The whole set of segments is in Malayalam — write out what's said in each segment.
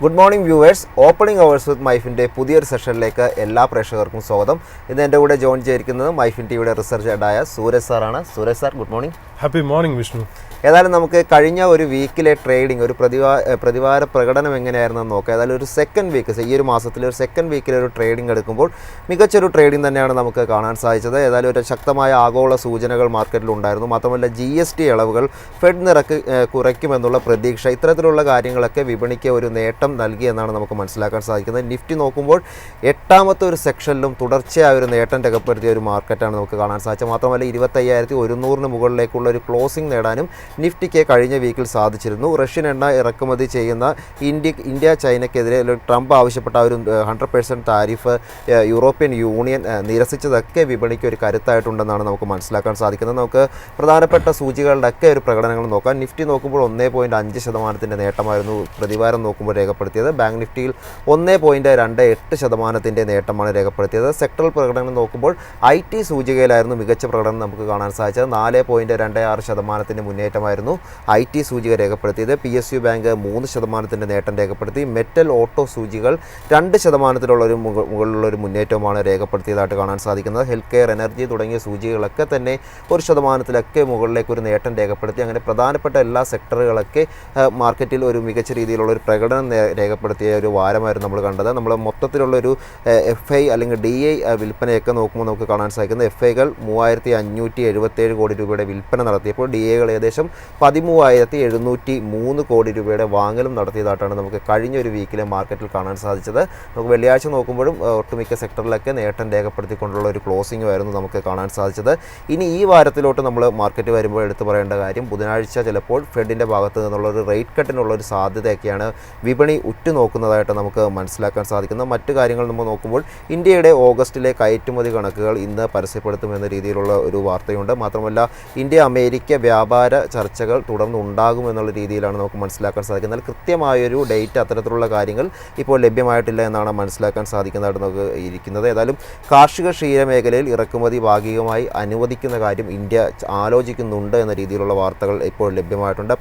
Good morning viewers. Opening hours with മൈഫിൻ്റെ പുതിയൊരു സെഷനിലേക്ക് എല്ലാ പ്രേക്ഷകർക്കും സ്വാഗതം. ഇന്ന് എൻ്റെ കൂടെ ജോയിൻ ചെയ്തിരിക്കുന്നത് മൈഫിൻ ടിവിയുടെ റിസർച്ച് ഹെഡായ സൂരജ് സാറാണ്. Suraj sir, good morning. Happy morning Vishnu. ഏതായാലും നമുക്ക് കഴിഞ്ഞ ഒരു വീക്കിലെ ട്രേഡിംഗ്, ഒരു പ്രതിവാര പ്രകടനം എങ്ങനെയായിരുന്നു നോക്കാം. ഏതായാലും ഒരു സെക്കൻഡ് വീക്ക്, ഈ ഒരു മാസത്തിലെ ഒരു സെക്കൻഡ് വീക്കിലെ ഒരു ട്രേഡിംഗ് എടുക്കുമ്പോൾ മികച്ചൊരു ട്രേഡിംഗ് തന്നെയാണ് നമുക്ക് കാണാൻ സാധിച്ചത്. ഏതായാലും ഒരു ശക്തമായ ആഗോള സൂചനകൾ മാർക്കറ്റിൽ ഉണ്ടായിരുന്നു. മാത്രമല്ല GST ഇളവുകൾ, ഫെഡ് നിരക്ക് കുറയ്ക്കുമെന്നുള്ള പ്രതീക്ഷ, ഇത്തരത്തിലുള്ള കാര്യങ്ങളൊക്കെ വിപണിക്ക് ഒരു നേട്ടം നൽകിയെന്നാണ് നമുക്ക് മനസ്സിലാക്കാൻ സാധിക്കുന്നത്. നിഫ്റ്റി നോക്കുമ്പോൾ 8ാമത്തെ ഒരു സെക്ഷനിലും തുടർച്ചയായ ഒരു നേട്ടം രേഖപ്പെടുത്തിയ ഒരു മാർക്കറ്റാണ് നമുക്ക് കാണാൻ സാധിച്ചത്. മാത്രമല്ല 25,100 മുകളിലേക്കുള്ള ഒരു ക്ലോസിംഗ് നേടാനും നിഫ്റ്റിക്ക് കഴിഞ്ഞ വീക്കിൽ സാധിച്ചിരുന്നു. റഷ്യൻ എണ്ണ ഇറക്കുമതി ചെയ്യുന്ന ഇന്ത്യ ചൈനയ്ക്കെതിരെ ട്രംപ് ആവശ്യപ്പെട്ട ഒരു 100% താരിഫ് യൂറോപ്യൻ യൂണിയൻ നിരസിച്ചതൊക്കെ വിപണിക്ക് ഒരു കരുത്തായിട്ടുണ്ടെന്നാണ് നമുക്ക് മനസ്സിലാക്കാൻ സാധിക്കുന്നത്. നമുക്ക് പ്രധാനപ്പെട്ട സൂചികളുടെ ഒക്കെ ഒരു പ്രകടനങ്ങൾ നോക്കാം. നിഫ്റ്റി നോക്കുമ്പോൾ 1.5% നേട്ടമായിരുന്നു പ്രതിവാരം നോക്കുമ്പോൾ രേഖപ്പെടുത്തിയത്. ബാങ്ക് നിഫ്റ്റിയിൽ 1.28% നേട്ടമാണ് രേഖപ്പെടുത്തിയത്. സെക്ടറൽ പ്രകടനം നോക്കുമ്പോൾ IT സൂചികയിലായിരുന്നു മികച്ച പ്രകടനം നമുക്ക് കാണാൻ സാധിച്ചത്. 4.26% മുന്നേറ്റമായിരുന്നു IT സൂചിക രേഖപ്പെടുത്തിയത്. PSU ബാങ്ക് 3% നേട്ടം രേഖപ്പെടുത്തി. മെറ്റൽ ഓട്ടോ സൂചികൾ 2% മുകളിലുള്ളൊരു മുന്നേറ്റവുമാണ് രേഖപ്പെടുത്തിയതായിട്ട് കാണാൻ സാധിക്കുന്നത്. ഹെൽത്ത് കെയർ, എനർജി തുടങ്ങിയ സൂചികളൊക്കെ തന്നെ 1% മുകളിലേക്ക് ഒരു നേട്ടം രേഖപ്പെടുത്തി. അങ്ങനെ പ്രധാനപ്പെട്ട എല്ലാ സെക്ടറുകളൊക്കെ മാർക്കറ്റിൽ ഒരു മികച്ച രീതിയിലുള്ള ഒരു പ്രകടനം രേഖപ്പെടുത്തിയ ഒരു വാരമായിരുന്നു നമ്മൾ കണ്ടത്. നമ്മൾ മൊത്തത്തിലുള്ളൊരു FI അല്ലെങ്കിൽ DI വിൽപ്പനയൊക്കെ നോക്കുമ്പോൾ നമുക്ക് കാണാൻ സാധിക്കുന്നത് FIകൾ 3,577 കോടി രൂപയുടെ വിൽപ്പന നടത്തിയപ്പോൾ DIകൾ ഏകദേശം 13,703 കോടി രൂപയുടെ വാങ്ങലും നടത്തിയതായിട്ടാണ് നമുക്ക് കഴിഞ്ഞ ഒരു വീക്കിലെ മാർക്കറ്റിൽ കാണാൻ സാധിച്ചത്. നമുക്ക് വെള്ളിയാഴ്ച നോക്കുമ്പോഴും ഒട്ടുമിക്ക സെക്ടറിലൊക്കെ നേട്ടം രേഖപ്പെടുത്തിക്കൊണ്ടുള്ള ഒരു ക്ലോസിംഗ് ആയിരുന്നു നമുക്ക് കാണാൻ സാധിച്ചത്. ഇനി ഈ വാരത്തിലോട്ട് നമ്മൾ മാർക്കറ്റ് വരുമ്പോൾ എടുത്തു പറയേണ്ട കാര്യം, ബുധനാഴ്ച ചിലപ്പോൾ ഫെഡിൻ്റെ ഭാഗത്ത് നിന്നുള്ള ഒരു റേറ്റ് കട്ടിനുള്ള ഒരു സാധ്യതയൊക്കെയാണ് വിപണി ഉറ്റുനോക്കുന്നതായിട്ട് നമുക്ക് മനസ്സിലാക്കാൻ സാധിക്കുന്നത്. മറ്റു കാര്യങ്ങൾ നമ്മൾ നോക്കുമ്പോൾ ഇന്ത്യയുടെ ഓഗസ്റ്റിലെ കയറ്റുമതി കണക്കുകൾ ഇന്ന് പരസ്യപ്പെടുത്തുമെന്ന രീതിയിലുള്ള ഒരു വാർത്തയുണ്ട്. മാത്രമല്ല ഇന്ത്യ അമേരിക്ക വ്യാപാര ചർച്ചകൾ തുടർന്നുണ്ടാകുമെന്നുള്ള രീതിയിലാണ് നമുക്ക് മനസ്സിലാക്കാൻ സാധിക്കുന്നത്. എന്നാൽ കൃത്യമായൊരു ഡേറ്റ്, അത്തരത്തിലുള്ള കാര്യങ്ങൾ ഇപ്പോൾ ലഭ്യമായിട്ടില്ല എന്നാണ് മനസ്സിലാക്കാൻ സാധിക്കുന്നതായിട്ട് നമുക്ക് ഇരിക്കുന്നത്. ഏതായാലും കാർഷിക ക്ഷീരമേഖലയിൽ ഇറക്കുമതി ഭാഗികമായി അനുവദിക്കുന്ന കാര്യം ഇന്ത്യ ആലോചിക്കുന്നുണ്ട് എന്ന രീതിയിലുള്ള വാർത്തകൾ ഇപ്പോൾ ലഭ്യമായിട്ടുണ്ട്.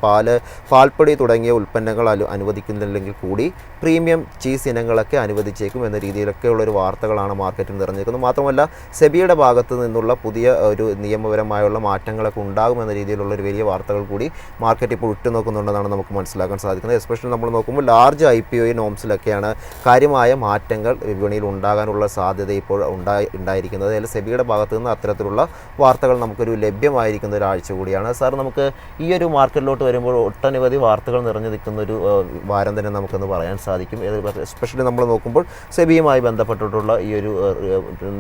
പാൽപ്പൊടി തുടങ്ങിയ ഉൽപ്പന്നങ്ങൾ അനുവദിക്കുന്നില്ലെങ്കിൽ കൂടി പ്രീമിയം ചീസ് ഇനങ്ങളൊക്കെ അനുവദിച്ചേക്കും എന്ന രീതിയിലൊക്കെയുള്ളൊരു വാർത്തകളാണ് മാർക്കറ്റിൽ നിറഞ്ഞിരിക്കുന്നത്. മാത്രമല്ല സെബിയുടെ ഭാഗത്ത് നിന്നുള്ള പുതിയ ഒരു നിയമപരമായുള്ള മാറ്റങ്ങളൊക്കെ ഉണ്ടാകുമെന്ന രീതിയിലുള്ളൊരു വലിയ വാർത്തകൾ കൂടി മാർക്കറ്റ് ഇപ്പോൾ ഉറ്റുനോക്കുന്നുണ്ടെന്നാണ് നമുക്ക് മനസ്സിലാക്കാൻ സാധിക്കുന്നത്. എസ്പെഷ്യലി നമ്മൾ നോക്കുമ്പോൾ ലാർജ് IPO നോംസിലൊക്കെയാണ് കാര്യമായ മാറ്റങ്ങൾ വിപണിയിൽ ഉണ്ടാകാനുള്ള സാധ്യത ഇപ്പോൾ ഉണ്ടായിരിക്കുന്നത്. അതിൽ സെബിയുടെ ഭാഗത്ത് നിന്ന് അത്തരത്തിലുള്ള വാർത്തകൾ നമുക്കൊരു ലഭ്യമായിരിക്കുന്ന ഒരാഴ്ച കൂടിയാണ്. സാർ, നമുക്ക് ഈ ഒരു മാർക്കറ്റിലോട്ട് വരുമ്പോൾ ഒട്ടനവധി വാർത്തകൾ നിറഞ്ഞു നിൽക്കുന്ന ഒരു വാരം തന്നെ നമുക്കൊന്ന് പറയാൻ സാധിക്കും. എസ്പെഷ്യലി നമ്മൾ നോക്കുമ്പോൾ സെബിയുമായി ബന്ധപ്പെട്ടിട്ടുള്ള ഈ ഒരു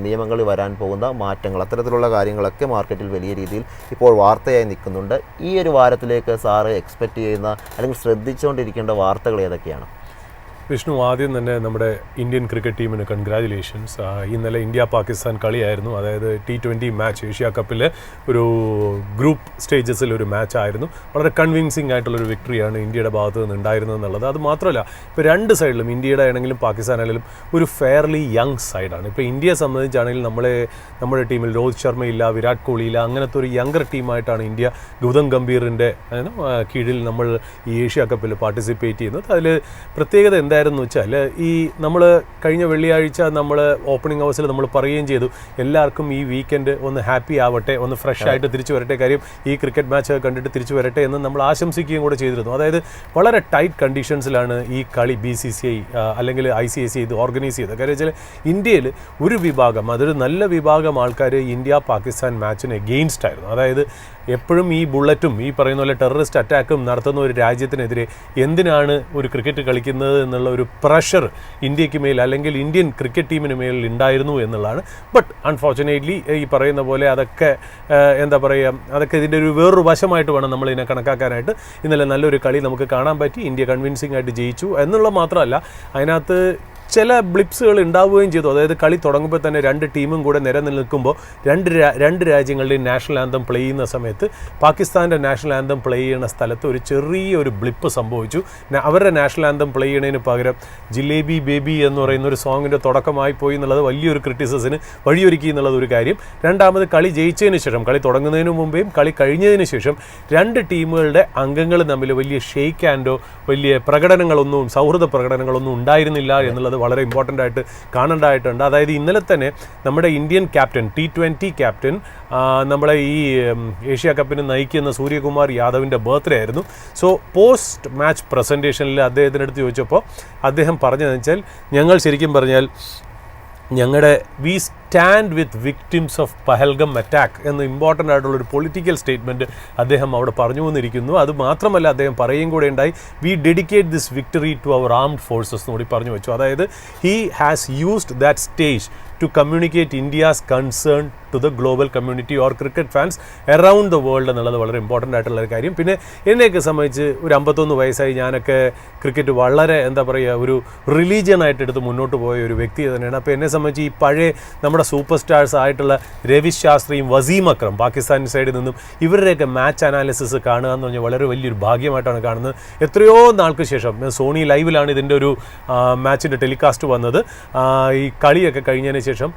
നിയമങ്ങളിൽ വരാൻ പോകുന്ന മാറ്റങ്ങൾ, അത്തരത്തിലുള്ള കാര്യങ്ങളൊക്കെ മാർക്കറ്റിൽ വലിയ രീതിയിൽ ഇപ്പോൾ വാർത്തയായി നിൽക്കുന്നുണ്ട്. ഈ ഒരു വാരത്തിലേക്ക് സാറ് എക്സ്പെക്റ്റ് ചെയ്യുന്ന അല്ലെങ്കിൽ ശ്രദ്ധിച്ചുകൊണ്ടിരിക്കേണ്ട വാർത്തകൾ ഏതൊക്കെയാണ്? വിഷ്ണു, ആദ്യം തന്നെ നമ്മുടെ ഇന്ത്യൻ ക്രിക്കറ്റ് ടീമിന് കൺഗ്രാജുലേഷൻസ്. ഇന്നലെ ഇന്ത്യ പാകിസ്ഥാൻ കളിയായിരുന്നു. അതായത് T20 മാച്ച്, ഏഷ്യ കപ്പിലെ ഒരു ഗ്രൂപ്പ് സ്റ്റേജസിൽ ഒരു മാച്ച് ആയിരുന്നു. വളരെ കൺവിൻസിങ് ആയിട്ടുള്ളൊരു വിക്ടറിയാണ് ഇന്ത്യയുടെ ഭാഗത്ത് നിന്ന് ഉണ്ടായിരുന്നത് എന്നുള്ളത്. അത് മാത്രമല്ല, ഇപ്പോൾ രണ്ട് സൈഡിലും, ഇന്ത്യയുടെ ആണെങ്കിലും പാകിസ്ഥാൻ ആണെങ്കിലും ഒരു ഫെയർലി യങ് സൈഡാണ്. ഇപ്പോൾ ഇന്ത്യയെ സംബന്ധിച്ചാണെങ്കിൽ നമ്മുടെ ടീമിൽ രോഹിത് ശർമ്മയില്ല, വിരാട് കോഹ്ലിയില്ല, അങ്ങനത്തെ ഒരു യങ്കർ ടീമായിട്ടാണ് ഇന്ത്യ ഗൗതം ഗംഭീറിൻ്റെ കീഴിൽ നമ്മൾ ഈ ഏഷ്യ കപ്പിൽ പാർട്ടിസിപ്പേറ്റ് ചെയ്യുന്നത്. അതിൽ പ്രത്യേകത എന്തായിരുന്നു വെച്ചാൽ, ഈ നമ്മൾ കഴിഞ്ഞ വെള്ളിയാഴ്ച നമ്മൾ ഓപ്പണിംഗ് ഹൗസിൽ നമ്മൾ പറയുകയും ചെയ്തു, എല്ലാവർക്കും ഈ വീക്കെൻഡ് ഒന്ന് ഹാപ്പി ആവട്ടെ, ഒന്ന് ഫ്രഷ് ആയിട്ട് തിരിച്ചു വരട്ടെ, കാര്യം ഈ ക്രിക്കറ്റ് മാച്ച് കണ്ടിട്ട് തിരിച്ചു വരട്ടെ എന്ന് നമ്മൾ ആശംസിക്കുകയും കൂടെ ചെയ്തിരുന്നു. അതായത് വളരെ ടൈറ്റ് കണ്ടീഷൻസിലാണ് ഈ കളി BCCI അല്ലെങ്കിൽ ICC ഇത് ഓർഗനൈസ് ചെയ്തത്. കാര്യം വെച്ചാൽ ഇന്ത്യയിൽ ഒരു വിഭാഗം, അതൊരു നല്ല വിഭാഗം ആൾക്കാർ ഇന്ത്യ പാകിസ്ഥാൻ മാച്ചിന് എഗെയിൻസ്റ്റ് ആയിരുന്നു. അതായത് എപ്പോഴും ഈ ബുള്ളറ്റും ഈ പറയുന്ന പോലെ ടെററിസ്റ്റ് അറ്റാക്കും നടത്തുന്ന ഒരു രാജ്യത്തിനെതിരെ എന്തിനാണ് ഒരു ക്രിക്കറ്റ് കളിക്കുന്നത് എന്നുള്ള ഒരു പ്രഷർ ഇന്ത്യക്ക് മേൽ അല്ലെങ്കിൽ ഇന്ത്യൻ ക്രിക്കറ്റ് ടീമിന് മേൽ ഉണ്ടായിരുന്നു എന്നുള്ളതാണ്. ബട്ട് അൺഫോർച്ചുനേറ്റ്ലി ഈ പറയുന്ന പോലെ അതൊക്കെ എന്താ പറയുക, അതൊക്കെ ഇതിൻ്റെ ഒരു വേറൊരു വശമായിട്ട് വേണം നമ്മൾ ഇതിനെ കണക്കാക്കാനായിട്ട്. ഇന്നലെ നല്ലൊരു കളി നമുക്ക് കാണാൻ പറ്റി. ഇന്ത്യ കൺവിൻസിംഗ് ആയിട്ട് ജയിച്ചു എന്നുള്ളത് മാത്രമല്ല, അതിനകത്ത് ചില ബ്ലിപ്സുകൾ ഉണ്ടാവുകയും ചെയ്തു. അതായത് കളി തുടങ്ങുമ്പോൾ തന്നെ രണ്ട് ടീമും കൂടെ നിലനിൽക്കുമ്പോൾ രണ്ട് രാജ്യങ്ങളുടെയും നാഷണൽ ആന്തം പ്ലേ ചെയ്യുന്ന സമയത്ത് പാകിസ്ഥാൻ്റെ നാഷണൽ ആന്തം പ്ലേ ചെയ്യുന്ന സ്ഥലത്ത് ഒരു ചെറിയൊരു ബ്ലിപ്പ് സംഭവിച്ചു. അവരുടെ നാഷണൽ ആന്തം പ്ലേ ചെയ്യുന്നതിന് പകരം ജിലേബി ബേബി എന്ന് പറയുന്ന ഒരു സോങ്ങിൻ്റെ തുടക്കമായി പോയി എന്നുള്ളത് വലിയൊരു ക്രിറ്റിസിസത്തിന് വഴിയൊരുക്കി എന്നുള്ളത് ഒരു കാര്യം. രണ്ടാമത് കളി ജയിച്ചതിന് ശേഷം, കളി തുടങ്ങുന്നതിന് മുമ്പേയും കളി കഴിഞ്ഞതിന് ശേഷം രണ്ട് ടീമുകളുടെ അംഗങ്ങൾ തമ്മിൽ വലിയ ഷെയ്ക്ക് ആൻഡോ വലിയ പ്രകടനങ്ങളൊന്നും സൗഹൃദ പ്രകടനങ്ങളൊന്നും ഉണ്ടായിരുന്നില്ല എന്നുള്ളത് വളരെ ഇമ്പോർട്ടൻ്റ് ആയിട്ട് കാണേണ്ടതായിട്ടുണ്ട്. അതായത് ഇന്നലെ തന്നെ നമ്മുടെ ഇന്ത്യൻ ക്യാപ്റ്റൻ T20 ക്യാപ്റ്റൻ നമ്മളെ ഈ ഏഷ്യ കപ്പിന് നയിക്കുന്ന സൂര്യകുമാർ യാദവിൻ്റെ ബർത്ത്ഡേ ആയിരുന്നു. സോ പോസ്റ്റ് മാച്ച് പ്രസൻറ്റേഷനിൽ അദ്ദേഹത്തിനടുത്ത് ചോദിച്ചപ്പോൾ അദ്ദേഹം പറഞ്ഞതെന്ന് വെച്ചാൽ, ഞങ്ങൾ ശരിക്കും പറഞ്ഞാൽ ഞങ്ങളുടെ we stand with victims of Pahalgam attack എന്ന ഇമ്പോർട്ടൻ്റ് ആയിട്ടുള്ളൊരു പൊളിറ്റിക്കൽ സ്റ്റേറ്റ്മെൻറ്റ് അദ്ദേഹം അവിടെ പറഞ്ഞു വന്നിരിക്കുന്നു. അത് മാത്രമല്ല അദ്ദേഹം പറയുകയും കൂടെ ഉണ്ടായി, we dedicate this victory to our armed forces എന്ന് കൂടി പറഞ്ഞു വെച്ചു. അതായത് he has used that stage to communicate India's concern to the global community or cricket fans around the world എന്നുള്ളത് വളരെ ഇമ്പോർട്ടൻ്റ് ആയിട്ടുള്ള ഒരു കാര്യം. പിന്നെ എന്നെയൊക്കെ സംബന്ധിച്ച് ഒരു 51 വയസ്സായി ഞാനൊക്കെ ക്രിക്കറ്റ് വളരെ എന്താ പറയുക ഒരു റിലീജിയനായിട്ട് എടുത്ത് മുന്നോട്ട് പോയ ഒരു വ്യക്തി തന്നെയാണ്. അപ്പോൾ എന്നെ സംബന്ധിച്ച് ഈ പഴയ നമ്മുടെ സൂപ്പർ സ്റ്റാർസ് ആയിട്ടുള്ള രവിശ് ശാസ്ത്രിയും വസീം അക്രം പാകിസ്ഥാൻ സൈഡിൽ നിന്നും ഇവരുടെയൊക്കെ മാച്ച് അനാലിസിസ് കാണുക എന്ന് പറഞ്ഞാൽ വളരെ വലിയൊരു ഭാഗ്യമായിട്ടാണ് കാണുന്നത്. എത്രയോ നാൾക്ക് ശേഷം സോണി ലൈവിലാണ് ഇതിൻ്റെ ഒരു മാച്ചിൻ്റെ ടെലികാസ്റ്റ് വന്നത്. ഈ കളിയൊക്കെ കഴിഞ്ഞതിന് ശേഷം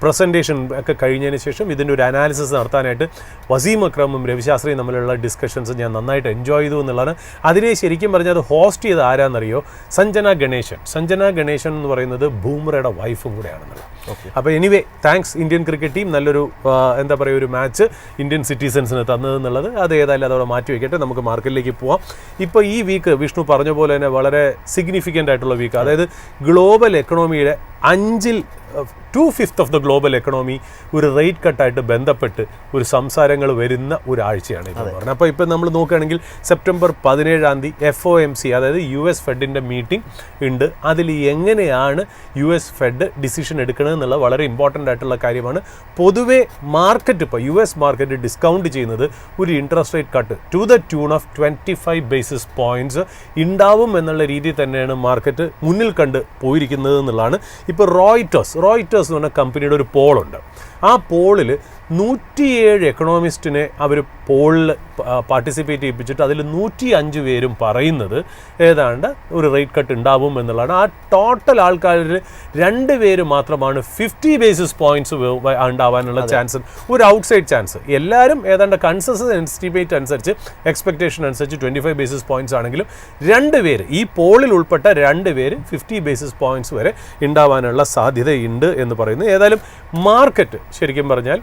പ്രസൻറ്റേഷൻ ഒക്കെ കഴിഞ്ഞതിന് ശേഷം ഇതിൻ്റെ ഒരു അനാലിസിസ് നടത്താനായിട്ട് വസീം അക്രമും രവിശാസ്ത്രിയും തമ്മിലുള്ള ഡിസ്കഷൻസ് ഞാൻ നന്നായിട്ട് എൻജോയ് ചെയ്തു എന്നുള്ളതാണ്. അതിനെ ശരിക്കും പറഞ്ഞാൽ അത് ഹോസ്റ്റ് ചെയ്ത് ആരാന്നറിയോ, സഞ്ജന ഗണേശൻ എന്ന് പറയുന്നത് ബൂമറയുടെ വൈഫും കൂടെയാണെന്നുള്ളത്. അപ്പോൾ anyway thanks Indian cricket team, നല്ലൊരു എന്താ പറയുക ഒരു മാച്ച് ഇന്ത്യൻ സിറ്റിസൻസിന് തന്നതെന്നുള്ളത്. അത് ഏതായാലും അതവിടെ മാറ്റി വയ്ക്കട്ടെ, നമുക്ക് മാർക്കറ്റിലേക്ക് പോവാം. ഇപ്പോൾ ഈ വീക്ക് വിഷ്ണു പറഞ്ഞ പോലെ തന്നെ വളരെ സിഗ്നിഫിക്കൻ്റ് ആയിട്ടുള്ള വീക്ക്, അതായത് ഗ്ലോബൽ എക്കണോമിയുടെ 2/5 ഓഫ് ദ ഗ്ലോബൽ എക്കണോമി ഒരു റേറ്റ് കട്ടായിട്ട് ബന്ധപ്പെട്ട് ഒരു സംസാരങ്ങൾ വരുന്ന ഒരാഴ്ചയാണ് ഇപ്പോൾ പറഞ്ഞത്. അപ്പോൾ ഇപ്പോൾ നമ്മൾ നോക്കുകയാണെങ്കിൽ സെപ്റ്റംബർ 17 FOMC അതായത് US ഫെഡിൻ്റെ മീറ്റിംഗ് ഉണ്ട്. അതിൽ എങ്ങനെയാണ് US ഫെഡ് ഡിസിഷൻ എടുക്കുന്നത് എന്നുള്ളത് വളരെ ഇമ്പോർട്ടൻ്റ് ആയിട്ടുള്ള കാര്യമാണ്. പൊതുവേ മാർക്കറ്റ് ഇപ്പോൾ US മാർക്കറ്റ് ഡിസ്കൗണ്ട് ചെയ്യുന്നത് ഒരു interest rate cut to the tune of 25 basis points ഉണ്ടാവും എന്നുള്ള രീതിയിൽ തന്നെയാണ് മാർക്കറ്റ് മുന്നിൽ കണ്ട് പോയിരിക്കുന്നത് എന്നുള്ളതാണ്. ഇപ്പോൾ റോയിറ്റേഴ്സ് എന്ന് പറഞ്ഞ കമ്പനിയുടെ ഒരു പോളുണ്ട്. ആ പോളിൽ 107 എക്കണോമിസ്റ്റിനെ അവർ പോളിൽ പാർട്ടിസിപ്പേറ്റ് ചെയ്യിപ്പിച്ചിട്ട് അതിൽ 105 പേരും പറയുന്നത് ഏതാണ്ട് ഒരു റേറ്റ് കട്ട് ഉണ്ടാവും എന്നുള്ളതാണ്. ആ ടോട്ടൽ ആൾക്കാരിൽ 2 പേര് മാത്രമാണ് 50 ബേസിസ് പോയിൻറ്റ്സ് ഉണ്ടാവാനുള്ള ചാൻസ്, ഒരു ഔട്ട്സൈഡ് ചാൻസ്. എല്ലാവരും ഏതാണ്ട് കൺസെൻസസ് എസ്റ്റിമേറ്റ് അനുസരിച്ച് എക്സ്പെക്ടേഷൻ അനുസരിച്ച് 25 ബേസിസ് പോയിൻറ്റ്സ് ആണെങ്കിലും 2 പേര് ഈ പോളിൽ ഉൾപ്പെട്ട 2 പേര് 50 ബേസിസ് പോയിൻറ്റ്സ് വരെ ഉണ്ടാവാനുള്ള സാധ്യതയുണ്ട് എന്ന് പറയുന്നു. ഏതായാലും മാർക്കറ്റ് ശരിക്കും പറഞ്ഞാൽ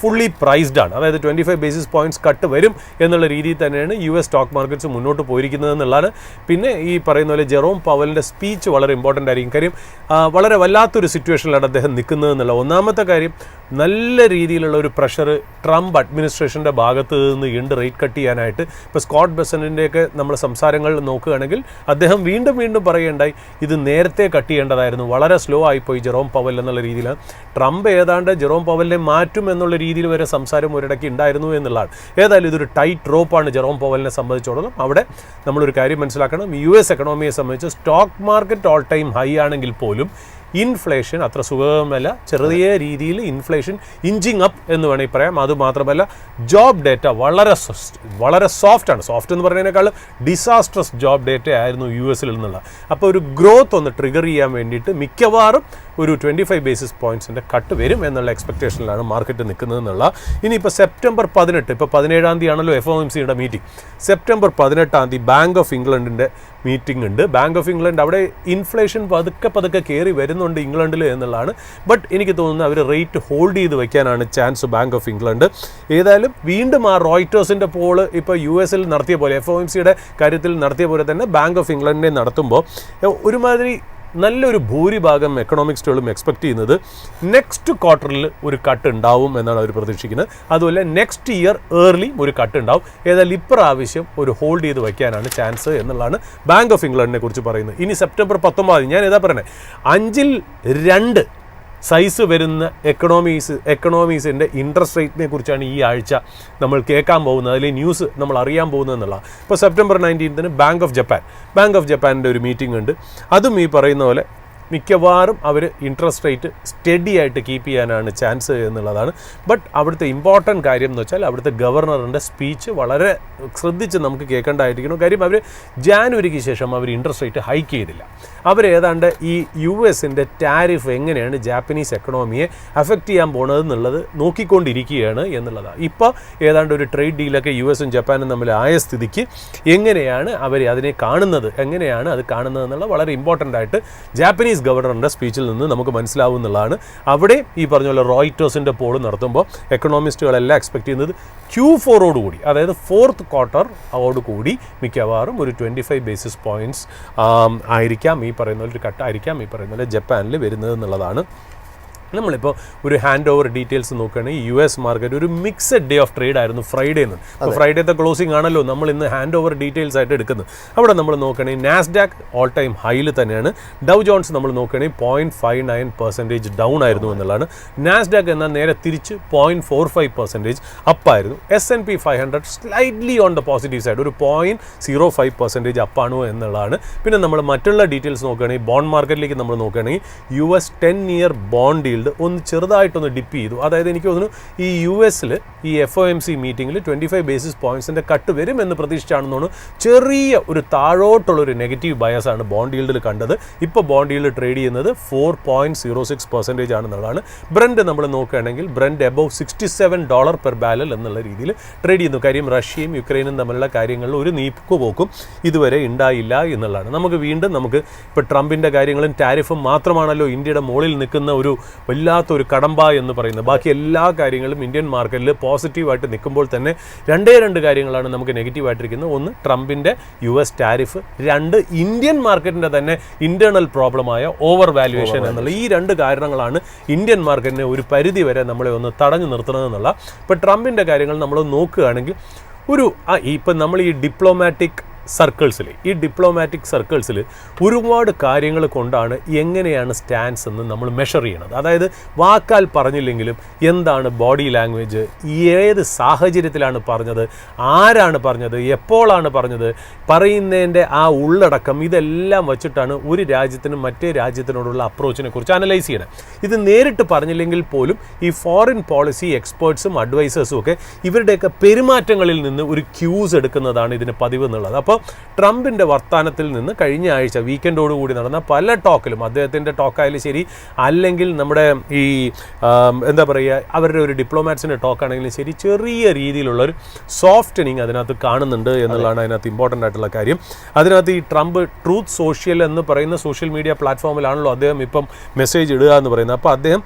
ഫുള്ളി പ്രൈസ്ഡ് ആണ്. അതായത് 25 ബേസിസ് പോയിൻറ്റ്സ് കട്ട് വരും എന്നുള്ള രീതിയിൽ തന്നെയാണ് US സ്റ്റോക്ക് മാർക്കറ്റ്സ് മുന്നോട്ട് പോയിരിക്കുന്നത് എന്നുള്ളതാണ്. പിന്നെ ഈ പറയുന്ന പോലെ ജെറോം പവലിൻ്റെ സ്പീച്ച് വളരെ ഇമ്പോർട്ടൻ്റ് ആയിരിക്കും. കാര്യം വളരെ വല്ലാത്തൊരു സിറ്റുവേഷനിലാണ് അദ്ദേഹം നിൽക്കുന്നത് എന്നുള്ള ഒന്നാമത്തെ കാര്യം. നല്ല രീതിയിലുള്ള ഒരു പ്രഷർ ട്രംപ് അഡ്മിനിസ്ട്രേഷൻ്റെ ഭാഗത്ത് നിന്ന് ഉണ്ട് റേറ്റ് കട്ട് ചെയ്യാനായിട്ട്. ഇപ്പോൾ സ്കോട്ട് ബെസന്റിൻ്റെയൊക്കെ നമ്മൾ സംസാരങ്ങൾ നോക്കുകയാണെങ്കിൽ അദ്ദേഹം വീണ്ടും പറയുകയുണ്ടായി, ഇത് നേരത്തെ കട്ട് ചെയ്യേണ്ടതായിരുന്നു, വളരെ സ്ലോ ആയിപ്പോയി ജെറോം പവൽ എന്നുള്ള രീതിയിലാണ്. ട്രംപ് ഏതാണ്ട് ജെറോം പവലിനെ മാറ്റും എന്നുള്ള രീതിയിൽ വരെ സംസാരം ഒരിടയ്ക്ക് ഉണ്ടായിരുന്നു എന്നുള്ളതാണ്. ഏതായാലും ഇതൊരു ടൈറ്റ് റോപ്പാണ് ജെറോം പവലിനെ സംബന്ധിച്ചിടത്തോളം. അവിടെ നമ്മളൊരു കാര്യം മനസ്സിലാക്കണം, US എക്കണോമിയെ സംബന്ധിച്ച് stock market all time high ആണെങ്കിൽ പോലും ഇൻഫ്ലേഷൻ അത്ര സുഖമല്ല. ചെറിയ രീതിയിൽ ഇൻഫ്ലേഷൻ ഇഞ്ചിങ് അപ്പ് എന്ന് വേണമെങ്കിൽ പറയാം. അതുമാത്രമല്ല ജോബ് ഡേറ്റ വളരെ സോഫ്റ്റാണ്. സോഫ്റ്റ് എന്ന് പറയുന്നതിനേക്കാളും ഡിസാസ്ട്രസ് ജോബ് ഡേറ്റ ആയിരുന്നു US നിന്നുള്ള. അപ്പോൾ ഒരു ഗ്രോത്ത് ഒന്ന് ട്രിഗർ ചെയ്യാൻ വേണ്ടിയിട്ട് മിക്കവാറും ഒരു 25 ബേസിസ് പോയിൻറ്റ്സിൻ്റെ കട്ട് വരും എന്നുള്ള എക്സ്പെക്റ്റേഷനിലാണ് മാർക്കറ്റ് നിൽക്കുന്നത് എന്നുള്ള. ഇനിയിപ്പോൾ സെപ്റ്റംബർ 18, ഇപ്പോൾ 17 ആണല്ലോ FOMCയുടെ മീറ്റിംഗ്. സെപ്റ്റംബർ 18 ബാങ്ക് ഓഫ് ഇംഗ്ലണ്ടിൻ്റെ മീറ്റിംഗ് ഉണ്ട്. ബാങ്ക് ഓഫ് ഇംഗ്ലണ്ട് അവിടെ ഇൻഫ്ലേഷൻ പതുക്കെ കയറി വരുന്നുണ്ട് ഇംഗ്ലണ്ടിൽ എന്നുള്ളതാണ്. ബട്ട് എനിക്ക് തോന്നുന്നത് അവർ റേറ്റ് ഹോൾഡ് ചെയ്ത് വയ്ക്കാനാണ് ചാൻസ് ബാങ്ക് ഓഫ് ഇംഗ്ലണ്ട്. ഏതായാലും വീണ്ടും ആ റോയിറ്റേഴ്സിൻ്റെ പോള് ഇപ്പോൾ US നടത്തിയ പോലെ FOMCയുടെ കാര്യത്തിൽ നടത്തിയ പോലെ തന്നെ ബാങ്ക് ഓഫ് ഇംഗ്ലണ്ടിനെ നടത്തുമ്പോൾ ഒരുമാതിരി നല്ലൊരു ഭൂരിഭാഗം എക്കണോമിക്സ്റ്റുകളും എക്സ്പെക്റ്റ് ചെയ്യുന്നത് നെക്സ്റ്റ് ക്വാർട്ടറിൽ ഒരു കട്ട് ഉണ്ടാവും എന്നാണ് അവർ പ്രതീക്ഷിക്കുന്നത്. അതുപോലെ നെക്സ്റ്റ് ഇയർ ഏർലി ഒരു കട്ട് ഉണ്ടാവും. ഏതായാലും ഇപ്രാവശ്യം ഒരു ഹോൾഡ് ചെയ്ത് വയ്ക്കാനാണ് ചാൻസ് എന്നുള്ളതാണ് ബാങ്ക് ഓഫ് ഇംഗ്ലണ്ടിനെ കുറിച്ച് പറയുന്നത്. ഇനി സെപ്റ്റംബർ 19 ഞാൻ ഏതാ പറയുന്നത് 5-2 സൈസ് വരുന്ന എക്കണോമീസിൻ്റെ ഇൻട്രസ്റ്റ് റേറ്റിനെ കുറിച്ചാണ് ഈ ആഴ്ച നമ്മൾ കേൾക്കാൻ പോകുന്നത്, അതിലെ ന്യൂസ് നമ്മൾ അറിയാൻ പോകുന്നത് എന്നുള്ളതാണ്. ഇപ്പോൾ സെപ്റ്റംബർ 19 ബാങ്ക് ഓഫ് ജപ്പാൻ്റെ ഒരു മീറ്റിംഗ് ഉണ്ട്. അതും ഈ പറയുന്ന പോലെ മിക്കവാറും അവർ ഇൻട്രസ്റ്റ് റേറ്റ് സ്റ്റഡി ആയിട്ട് കീപ്പ് ചെയ്യാനാണ് ചാൻസ് എന്നുള്ളതാണ്. ബട്ട് അവിടുത്തെ ഇമ്പോർട്ടൻറ്റ് കാര്യം എന്ന് വെച്ചാൽ അവിടുത്തെ ഗവർണറിൻ്റെ സ്പീച്ച് വളരെ ശ്രദ്ധിച്ച് നമുക്ക് കേൾക്കേണ്ടതായിരിക്കണം. കാര്യം അവർ ജാനുവരിക്ക് ശേഷം അവർ ഇൻട്രസ്റ്റ് റേറ്റ് ഹൈക്ക് ചെയ്തില്ല. അവരേതാണ്ട് ഈ US-ൻ്റെ ടാരിഫ് എങ്ങനെയാണ് ജാപ്പനീസ് എക്കണോമിയെ അഫക്റ്റ് ചെയ്യാൻ പോണത് എന്നുള്ളത് നോക്കിക്കൊണ്ടിരിക്കുകയാണ് എന്നുള്ളതാണ്. ഇപ്പോൾ ഏതാണ്ട് ഒരു ട്രേഡ് ഡീലൊക്കെ US-ഉം ജപ്പാനും തമ്മിൽ ആയ സ്ഥിതിക്ക് എങ്ങനെയാണ് അവർ അതിനെ കാണുന്നത്, എങ്ങനെയാണ് അത് കാണുന്നത് എന്നുള്ള വളരെ ഇമ്പോർട്ടൻ്റ് ആയിട്ട് ജാപ്പനീസ് ഗവർണറിൻ്റെ സ്പീച്ചിൽ നിന്ന് നമുക്ക് മനസ്സിലാവുന്നതാണ്. അവിടെ ഈ പറഞ്ഞ പോലെ റോയിറ്റേഴ്സിൻ്റെ പോൾ നടത്തുമ്പോൾ എക്കണോമിസ്റ്റുകളെല്ലാം എക്സ്പെക്ട് ചെയ്യുന്നത് Q4 അതായത് 4th quarter കൂടി മിക്കവാറും ഒരു 25 basis points ആയിരിക്കാം ഈ പറയുന്ന ഒരു കട്ടായിരിക്കാം ഈ പറയുന്ന പോലെ ജപ്പാനിൽ വരുന്നത് എന്നുള്ളതാണ്. നമ്മളിപ്പോൾ ഒരു ഹാൻഡ് ഓവർ ഡീറ്റെയിൽസ് നോക്കുകയാണെങ്കിൽ US മാർക്കറ്റ് ഒരു മിക്സഡ് ഡേ ഓഫ് ട്രേഡ് ആയിരുന്നു ഫ്രൈഡേ നിന്ന്. അപ്പോൾ ഫ്രൈഡേത്തെ ക്ലോസിംഗ് ആണല്ലോ നമ്മൾ ഇന്ന് ഹാൻഡ് ഓവർ ഡീറ്റെയിൽസ് ആയിട്ട് എടുക്കുന്നത്. അവിടെ നമ്മൾ നോക്കുകയാണെങ്കിൽ നാസ്ഡാക്ക് ഓൾ ടൈം ഹൈയിൽ തന്നെയാണ്. ഡൗ ജോൺസ് നമ്മൾ നോക്കുകയാണെങ്കിൽ 0.59% ഡൗൺ ആയിരുന്നു എന്നുള്ളതാണ്. നാസ്ഡാക്ക് എന്നാൽ നേരെ തിരിച്ച് 0.45% അപ്പായിരുന്നു. S&P 500 slightly on the positive side ഒരു 0.05% അപ്പാണോ എന്നുള്ളതാണ്. പിന്നെ നമ്മൾ മറ്റുള്ള ഡീറ്റെയിൽസ് നോക്കുകയാണെങ്കിൽ ബോണ്ട് മാർക്കറ്റിലേക്ക് നമ്മൾ നോക്കുകയാണെങ്കിൽ US 10-year ബോണ്ട് ഡീൽഡ് ഒന്ന് ചെറുതായിട്ടൊന്ന് ഡിപ്പ് ചെയ്തു. അതായത് എനിക്ക് തോന്നുന്നു ഈ US-ൽ ഈ FOMC മീറ്റിങ്ങിൽ 25 basis points കട്ട് വരും എന്ന് പ്രതീക്ഷിച്ചാണെന്ന് തോന്നുന്നു. ചെറിയ ഒരു താഴോട്ടുള്ളൊരു നെഗറ്റീവ് ബയസാണ് ബോണ്ട് ഡീൽഡിൽ കണ്ടത്. ഇപ്പോൾ ബോണ്ട് ഡീൽഡ് ട്രേഡ് ചെയ്യുന്നത് 4.06% ആണെന്നുള്ളതാണ്. ബ്രന്റ് നമ്മൾ നോക്കുകയാണെങ്കിൽ ബ്രന്റ് എബവ് $67 പെർ ബാരൽ എന്നുള്ള രീതിയിൽ ട്രേഡ് ചെയ്യുന്നു. കാര്യം റഷ്യയും യുക്രൈനും തമ്മിലുള്ള കാര്യങ്ങളിൽ ഒരു നീക്കുപോക്കും ഇതുവരെ ഉണ്ടായില്ല എന്നുള്ളതാണ്. നമുക്ക് ഇപ്പോൾ ട്രംപിൻ്റെ കാര്യങ്ങളും ടാരിഫും മാത്രമാണല്ലോ ഇന്ത്യയുടെ മുകളിൽ നിൽക്കുന്ന ഒരു വല്ലാത്തൊരു കടമ്പ എന്ന് പറയുന്നത്. ബാക്കി എല്ലാ കാര്യങ്ങളും ഇന്ത്യൻ മാർക്കറ്റിൽ പോസിറ്റീവായിട്ട് നിൽക്കുമ്പോൾ തന്നെ രണ്ട് കാര്യങ്ങളാണ് നമുക്ക് നെഗറ്റീവായിട്ടിരിക്കുന്നത്. ഒന്ന് ട്രംപിൻ്റെ US ടാരിഫ്, രണ്ട് ഇന്ത്യൻ മാർക്കറ്റിൻ്റെ തന്നെ ഇൻറ്റേർണൽ പ്രോബ്ലമായ ഓവർ വാല്യുവേഷൻ എന്നുള്ള ഈ രണ്ട് കാരണങ്ങളാണ് ഇന്ത്യൻ മാർക്കറ്റിനെ ഒരു പരിധി വരെ നമ്മളെ ഒന്ന് തടഞ്ഞു നിർത്തണമെന്നുള്ള. ഇപ്പോൾ ട്രംപിൻ്റെ കാര്യങ്ങൾ നമ്മൾ നോക്കുകയാണെങ്കിൽ ഇപ്പം നമ്മൾ ഈ ഡിപ്ലോമാറ്റിക് സർക്കിൾസിൽ ഒരുപാട് കാര്യങ്ങൾ കൊണ്ടാണ് എങ്ങനെയാണ് സ്റ്റാൻസ് എന്ന് നമ്മൾ മെഷർ ചെയ്യണത്. അതായത് വാക്കാൽ പറഞ്ഞില്ലെങ്കിലും എന്താണ് ബോഡി ലാംഗ്വേജ്, ഏത് സാഹചര്യത്തിലാണ് പറഞ്ഞത്, ആരാണ് പറഞ്ഞത്, എപ്പോഴാണ് പറഞ്ഞത്, പറയുന്നതിൻ്റെ ആ ഉള്ളടക്കം, ഇതെല്ലാം വച്ചിട്ടാണ് ഒരു രാജ്യത്തിനും മറ്റേ രാജ്യത്തിനോടുള്ള അപ്രോച്ചിനെ കുറിച്ച് അനലൈസ് ചെയ്യണം. ഇത് നേരിട്ട് പറഞ്ഞില്ലെങ്കിൽ പോലും ഈ ഫോറിൻ പോളിസി എക്സ്പേർട്സും അഡ്വൈസേഴ്സും ഒക്കെ ഇവരുടെയൊക്കെ പെരുമാറ്റങ്ങളിൽ നിന്ന് ഒരു ക്യൂസ് എടുക്കുന്നതാണ് ഇതിന് പതിവ് എന്നുള്ളത്. അപ്പോൾ ട്രംപിൻ്റെ വർത്തമാനത്തിൽ നിന്ന് കഴിഞ്ഞ ആഴ്ച വീക്കെൻഡോടുകൂടി നടന്ന പല ടോക്കിലും, അദ്ദേഹത്തിൻ്റെ ടോക്കായാലും ശരി, അല്ലെങ്കിൽ നമ്മുടെ ഈ എന്താ പറയുക അവരുടെ ഒരു ഡിപ്ലോമാറ്റ്സിൻ്റെ ടോക്കാണെങ്കിലും ശരി, ചെറിയ രീതിയിലുള്ളൊരു സോഫ്റ്റനിങ് അതിനകത്ത് കാണുന്നുണ്ട് എന്നുള്ളതാണ് അതിനകത്ത് ഇമ്പോർട്ടൻ്റ് ആയിട്ടുള്ള കാര്യം. അതിനകത്ത് ഈ ട്രംപ് ട്രൂത്ത് സോഷ്യൽ എന്ന് പറയുന്ന സോഷ്യൽ മീഡിയ പ്ലാറ്റ്ഫോമിലാണല്ലോ അദ്ദേഹം ഇപ്പം മെസ്സേജ് ഇടുക എന്ന് പറയുന്നത്. അപ്പോൾ അദ്ദേഹം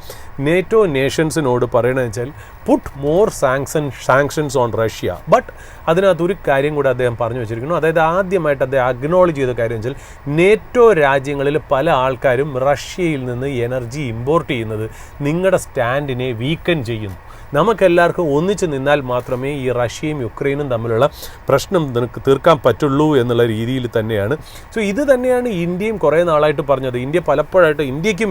നേറ്റോ നേഷൻസിനോട് പറയണമെന്ന് വെച്ചാൽ puttu more sanctions on Russia. But അതിനകത്ത് ഒരു കാര്യം കൂടെ അദ്ദേഹം പറഞ്ഞു വെച്ചിരിക്കുന്നു. അതായത് ആദ്യമായിട്ട് അദ്ദേഹം അക്നോളജ് ചെയ്ത കാര്യം വെച്ചാൽ നേറ്റോ രാജ്യങ്ങളിൽ പല ആൾക്കാരും റഷ്യയിൽ നിന്ന് എനർജി ഇമ്പോർട്ട് ചെയ്യുന്നത് നിങ്ങളുടെ സ്റ്റാൻഡിനെ വീക്കൻ ചെയ്യുന്നു. നമുക്കെല്ലാവർക്കും ഒന്നിച്ച് നിന്നാൽ മാത്രമേ ഈ റഷ്യയും യുക്രൈനും തമ്മിലുള്ള പ്രശ്നം നിനക്ക് തീർക്കാൻ പറ്റുള്ളൂ എന്നുള്ള രീതിയിൽ തന്നെയാണ്. സോ ഇത് തന്നെയാണ് ഇന്ത്യയും കുറേ നാളായിട്ട് പറഞ്ഞത്. ഇന്ത്യ പലപ്പോഴായിട്ട് ഇന്ത്യക്ക്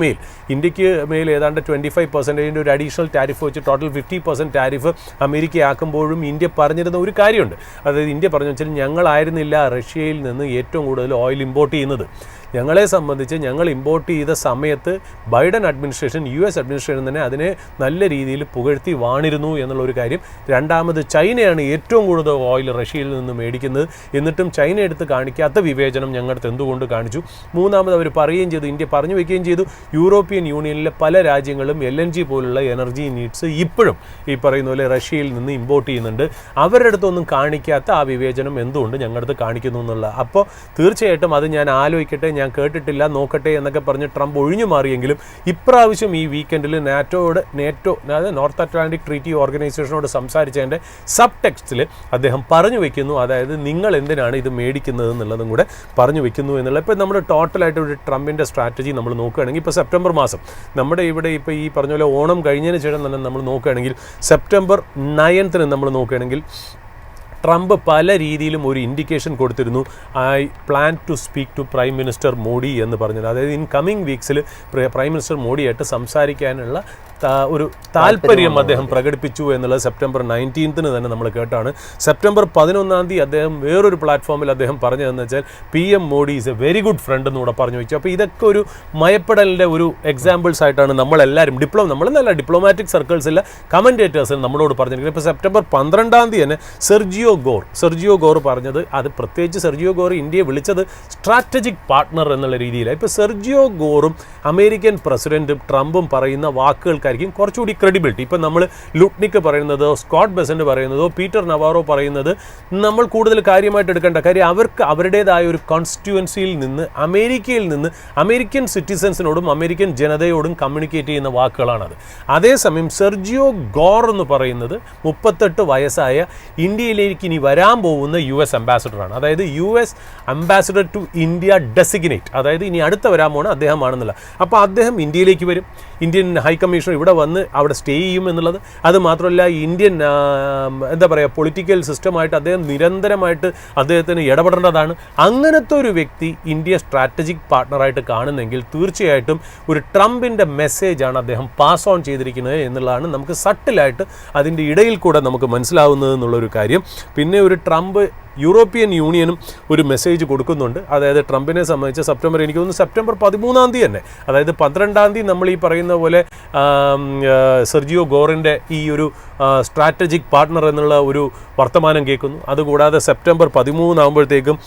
മേൽ ഏതാണ്ട് 25% ഒരു അഡീഷണൽ ടാരിഫ് വെച്ച് ടോട്ടൽ 50% ടാരിഫ് അമേരിക്ക ആക്കുമ്പോഴും ഇന്ത്യ പറഞ്ഞിരുന്ന ഒരു കാര്യമുണ്ട്. അതായത് ഇന്ത്യ പറഞ്ഞു വെച്ചാൽ ഞങ്ങളായിരുന്നില്ല റഷ്യയിൽ നിന്ന് ഏറ്റവും കൂടുതൽ ഓയിൽ ഇമ്പോർട്ട് ചെയ്യുന്നത്. ഞങ്ങളെ സംബന്ധിച്ച് ഞങ്ങൾ ഇമ്പോർട്ട് ചെയ്ത സമയത്ത് ബൈഡൻ അഡ്മിനിസ്ട്രേഷൻ, US അഡ്മിനിസ്ട്രേഷൻ തന്നെ അതിനെ നല്ല രീതിയിൽ പുകഴ്ത്തി വാണിരുന്നു എന്നുള്ളൊരു കാര്യം. രണ്ടാമത് ചൈനയാണ് ഏറ്റവും കൂടുതൽ ഓയിൽ റഷ്യയിൽ നിന്ന് മേടിക്കുന്നത്. എന്നിട്ടും ചൈന എടുത്ത് കാണിക്കാത്ത വിവേചനം ഞങ്ങളുടെ എന്തുകൊണ്ട് കാണിച്ചു. മൂന്നാമത് അവർ പറയുകയും ചെയ്തു, ഇന്ത്യ പറഞ്ഞു വയ്ക്കുകയും ചെയ്തു, യൂറോപ്യൻ യൂണിയനിലെ പല രാജ്യങ്ങളും LNG പോലുള്ള എനർജി നീഡ്സ് ഇപ്പോഴും ഈ പറയുന്ന പോലെ റഷ്യയിൽ നിന്ന് ഇമ്പോർട്ട് ചെയ്യുന്നുണ്ട്. അവരുടെ അടുത്തൊന്നും കാണിക്കാത്ത ആ വിവേചനം എന്തുകൊണ്ട് ഞങ്ങളുടെ അടുത്ത് കാണിക്കുന്നു എന്നുള്ള. അപ്പോൾ തീർച്ചയായിട്ടും അത് ഞാൻ ആലോചിക്കട്ടെ, ഞാൻ കേട്ടിട്ടില്ല, നോക്കട്ടെ എന്നൊക്കെ പറഞ്ഞ് ട്രംപ് ഒഴിഞ്ഞു മാറിയെങ്കിലും ഇപ്രാവശ്യം ഈ വീക്കെൻഡിൽ നാറ്റോ അതായത് നോർത്ത് അറ്റ്ലാന്റിക് ട്രീറ്റി ഓർഗനൈസേഷനോട് സംസാരിച്ചതിൻ്റെ സബ് ടെക്സ്റ്റിൽ അദ്ദേഹം പറഞ്ഞു വെക്കുന്നു. അതായത് നിങ്ങൾ എന്തിനാണ് ഇത് മേടിക്കുന്നത് എന്നുള്ളതും കൂടെ പറഞ്ഞു വെക്കുന്നു എന്നുള്ള. ഇപ്പോൾ നമ്മൾ ടോട്ടലായിട്ട് ഒരു ട്രംപിൻ്റെ സ്ട്രാറ്റജി നമ്മൾ നോക്കുകയാണെങ്കിൽ ഇപ്പോൾ സെപ്റ്റംബർ മാസം നമ്മുടെ ഇവിടെ ഇപ്പോൾ ഈ പറഞ്ഞ പോലെ ഓണം കഴിഞ്ഞതിന് ശേഷം തന്നെ നമ്മൾ നോക്കുകയാണെങ്കിൽ സെപ്റ്റംബർ 9th നമ്മൾ നോക്കുകയാണെങ്കിൽ ട്രംപ് പല രീതിയിലും ഒരു ഇൻഡിക്കേഷൻ കൊടുത്തിരുന്നു. I plan to speak to prime minister Modi എന്ന് പറഞ്ഞത്. അതായത് ഇൻ കമ്മിങ് വീക്സിൽ പ്രൈം മിനിസ്റ്റർ മോഡിയായിട്ട് സംസാരിക്കാനുള്ള ഒരു താല്പര്യം അദ്ദേഹം പ്രകടിപ്പിച്ചു എന്നുള്ളത് സെപ്റ്റംബർ 19 തന്നെ നമ്മൾ കേട്ടാണ്. സെപ്റ്റംബർ 11 അദ്ദേഹം വേറൊരു പ്ലാറ്റ്ഫോമിൽ അദ്ദേഹം പറഞ്ഞതെന്ന് വെച്ചാൽ PM Modi is a very good friend എന്നൂടെ പറഞ്ഞു വെച്ചു. അപ്പോൾ ഇതൊക്കെ ഒരു മയപ്പെടലിൻ്റെ ഒരു എക്സാമ്പിൾസ് ആയിട്ടാണ് നമ്മളെല്ലാവരും നമ്മളെന്നല്ല ഡിപ്ലോമാറ്റിക് സർക്കിൾസിലെ കമൻറ്റേറ്റേഴ്സിൽ നമ്മളോട് പറഞ്ഞിരിക്കുന്നത്. ഇപ്പോൾ സെപ്റ്റംബർ 12 തന്നെ സെർജിയോ ഗോർ പറഞ്ഞത്, അത് പ്രത്യേകിച്ച് സെർജിയോ ഗോർ ഇന്ത്യയെ വിളിച്ചത് സ്ട്രാറ്റജിക് പാർട്ട്ണർ എന്നുള്ള രീതിയിലാണ്. ഇപ്പോൾ സെർജിയോ ഗോറും അമേരിക്കൻ പ്രസിഡന്റും ട്രംപും പറയുന്ന വാക്കുകൾക്കായിരിക്കും കുറച്ചുകൂടി ക്രെഡിബിലിറ്റി. ഇപ്പം നമ്മൾ ലുട്നിക്ക് പറയുന്നതോ സ്കോട്ട് ബെസന്റ് പറയുന്നതോ പീറ്റർ നവാറോ പറയുന്നത് നമ്മൾ കൂടുതൽ കാര്യമായിട്ട് എടുക്കേണ്ട കാര്യം, അവർക്ക് അവരുടേതായ ഒരു കോൺസ്റ്റിറ്റ്യുവൻസിയിൽ നിന്ന് അമേരിക്കൻ സിറ്റിസൻസിനോടും അമേരിക്കൻ ജനതയോടും കമ്മ്യൂണിക്കേറ്റ് ചെയ്യുന്ന വാക്കുകളാണത്. അതേസമയം സെർജിയോ ഗോർ എന്ന് പറയുന്നത് 38 വയസ്സായ ഇന്ത്യയിലേക്ക് ഇനി വരാൻ പോകുന്ന US അംബാസഡറാണ്. അതായത് US ambassador to India designate, അതായത് ഇനി അടുത്ത വരാൻ പോകുന്ന അദ്ദേഹമാണെന്നുള്ള. അപ്പോൾ അദ്ദേഹം ഇന്ത്യയിലേക്ക് വരും, ഇന്ത്യൻ ഹൈക്കമ്മീഷണർ ഇവിടെ വന്ന് അവിടെ സ്റ്റേ ചെയ്യും എന്നുള്ളത്. അത് മാത്രമല്ല ഇന്ത്യൻ പൊളിറ്റിക്കൽ സിസ്റ്റമായിട്ട് അദ്ദേഹം നിരന്തരമായിട്ട് അദ്ദേഹത്തിന് ഇടപെടേണ്ടതാണ്. അങ്ങനത്തെ ഒരു വ്യക്തി ഇന്ത്യ സ്ട്രാറ്റജിക് പാർട്ട്ണറായിട്ട് കാണുന്നെങ്കിൽ തീർച്ചയായിട്ടും ഒരു ട്രംപിൻ്റെ മെസ്സേജാണ് അദ്ദേഹം പാസ് ഓൺ ചെയ്തിരിക്കുന്നത് എന്നുള്ളതാണ് നമുക്ക് സട്ടിലായിട്ട് അതിൻ്റെ ഇടയിൽ കൂടെ നമുക്ക് മനസ്സിലാവുന്നത് എന്നുള്ളൊരു കാര്യം. പിന്നെ ഒരു ട്രംപ് യൂറോപ്യൻ യൂണിയനും ഒരു മെസ്സേജ് കൊടുക്കുന്നുണ്ട്. അതായത് ട്രംപിനെ സംബന്ധിച്ച് എനിക്ക് തോന്നുന്നു സെപ്റ്റംബർ 13 തന്നെ, അതായത് 12 നമ്മൾ ഈ പറയുന്ന പോലെ സെർജിയോ ഗോറിൻ്റെ ഈ ഒരു സ്ട്രാറ്റജിക് പാർട്ട്ണർ എന്നുള്ള ഒരു വർത്തമാനം കേൾക്കുന്നു. അതുകൂടാതെ സെപ്റ്റംബർ 13 ആകുമ്പോഴത്തേക്കും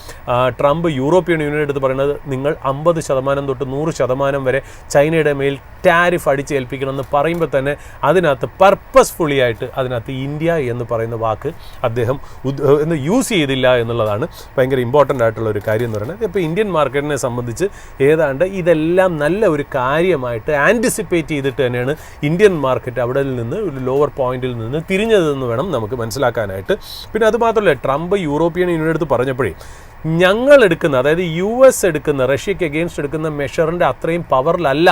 ട്രംപ് യൂറോപ്യൻ യൂണിയൻ എടുത്ത് പറയുന്നത്, നിങ്ങൾ 50% തൊട്ട് 100% വരെ ചൈനയുടെ മേൽ ടാരിഫ് അടിച്ചേൽപ്പിക്കണമെന്ന് പറയുമ്പോൾ തന്നെ അതിനകത്ത് പർപ്പസ്ഫുള്ളി ആയിട്ട് അതിനകത്ത് ഇന്ത്യ എന്ന് പറയുന്ന വാക്ക് അദ്ദേഹം യൂസ് ചെയ്തില്ല എന്നുള്ളതാണ് ഭയങ്കര ഇമ്പോർട്ടൻ്റ് ആയിട്ടുള്ള ഒരു കാര്യം എന്ന് പറയുന്നത്. ഇപ്പോൾ ഇന്ത്യൻ മാർക്കറ്റിനെ സംബന്ധിച്ച് ഏതാണ്ട് ഇതെല്ലാം നല്ല ഒരു കാര്യമായിട്ട് ആൻറ്റിസിപ്പേറ്റ് ചെയ്തിട്ട് തന്നെയാണ് ഇന്ത്യൻ മാർക്കറ്റ് അവിടെ നിന്ന് ഒരു ലോവർ പോയിന്റിൽ നിന്ന് തിരിഞ്ഞതെന്ന് വേണം നമുക്ക് മനസ്സിലാക്കാനായിട്ട്. പിന്നെ അതുമാത്രമല്ല, ട്രംപ് യൂറോപ്യൻ യൂണിയൻ എടുത്ത് പറഞ്ഞപ്പോഴേ ഞങ്ങൾ എടുക്കുന്ന, അതായത് US എടുക്കുന്ന റഷ്യയ്ക്ക് അഗെയിൻസ്റ്റ് എടുക്കുന്ന മെഷറിൻ്റെ അത്രയും പവറിലല്ല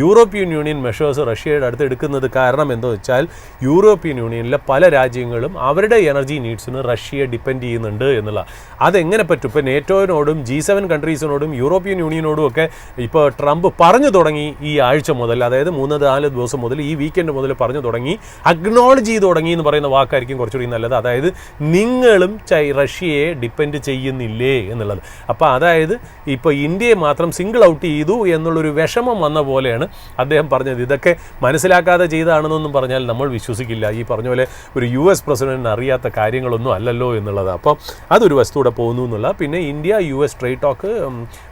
യൂറോപ്യൻ യൂണിയൻ മെഷേഴ്സ് റഷ്യയുടെ അടുത്ത് എടുക്കുന്നത്. കാരണം എന്താ വെച്ചാൽ യൂറോപ്യൻ യൂണിയനിലെ പല രാജ്യങ്ങളും അവരുടെ എനർജി നീഡ്സിന് റഷ്യയെ ഡിപ്പെൻഡ് ചെയ്യുന്നുണ്ട് എന്നുള്ള. അതെങ്ങനെ പറ്റും? ഇപ്പോൾ നേറ്റോനോടും G7 കൺട്രീസിനോടും യൂറോപ്യൻ യൂണിയനോടും ഒക്കെ ഇപ്പോൾ ട്രംപ് പറഞ്ഞു തുടങ്ങി ഈ ആഴ്ച മുതൽ, അതായത് 3-4 ദിവസം മുതൽ, ഈ വീക്കെൻഡ് മുതൽ പറഞ്ഞു തുടങ്ങി, അക്നോളജ് ചെയ്ത് തുടങ്ങി എന്ന് പറയുന്ന വാക്കായിരിക്കും കുറച്ചുകൂടി നല്ലത്. അതായത് നിങ്ങളും റഷ്യയെ ഡിപ്പെൻഡ് ചെയ്യുന്നില്ലേ എന്നുള്ളത്. അപ്പോൾ അതായത് ഇപ്പോൾ ഇന്ത്യയെ മാത്രം സിംഗിൾ ഔട്ട് ചെയ്തു എന്നുള്ളൊരു വിഷമം വന്ന പോലെയാണ് അദ്ദേഹം പറഞ്ഞത്. ഇതൊക്കെ മനസ്സിലാക്കാതെ ചെയ്താണെന്നൊന്നും പറഞ്ഞാൽ നമ്മൾ വിശ്വസിക്കില്ല. ഈ പറഞ്ഞ പോലെ ഒരു US പ്രസിഡന്റിന് അറിയാത്ത കാര്യങ്ങളൊന്നും അല്ലല്ലോ എന്നുള്ളത്. അപ്പം അതൊരു വസ്തുവിടെ പോകുന്നു എന്നുള്ള. പിന്നെ India US trade talk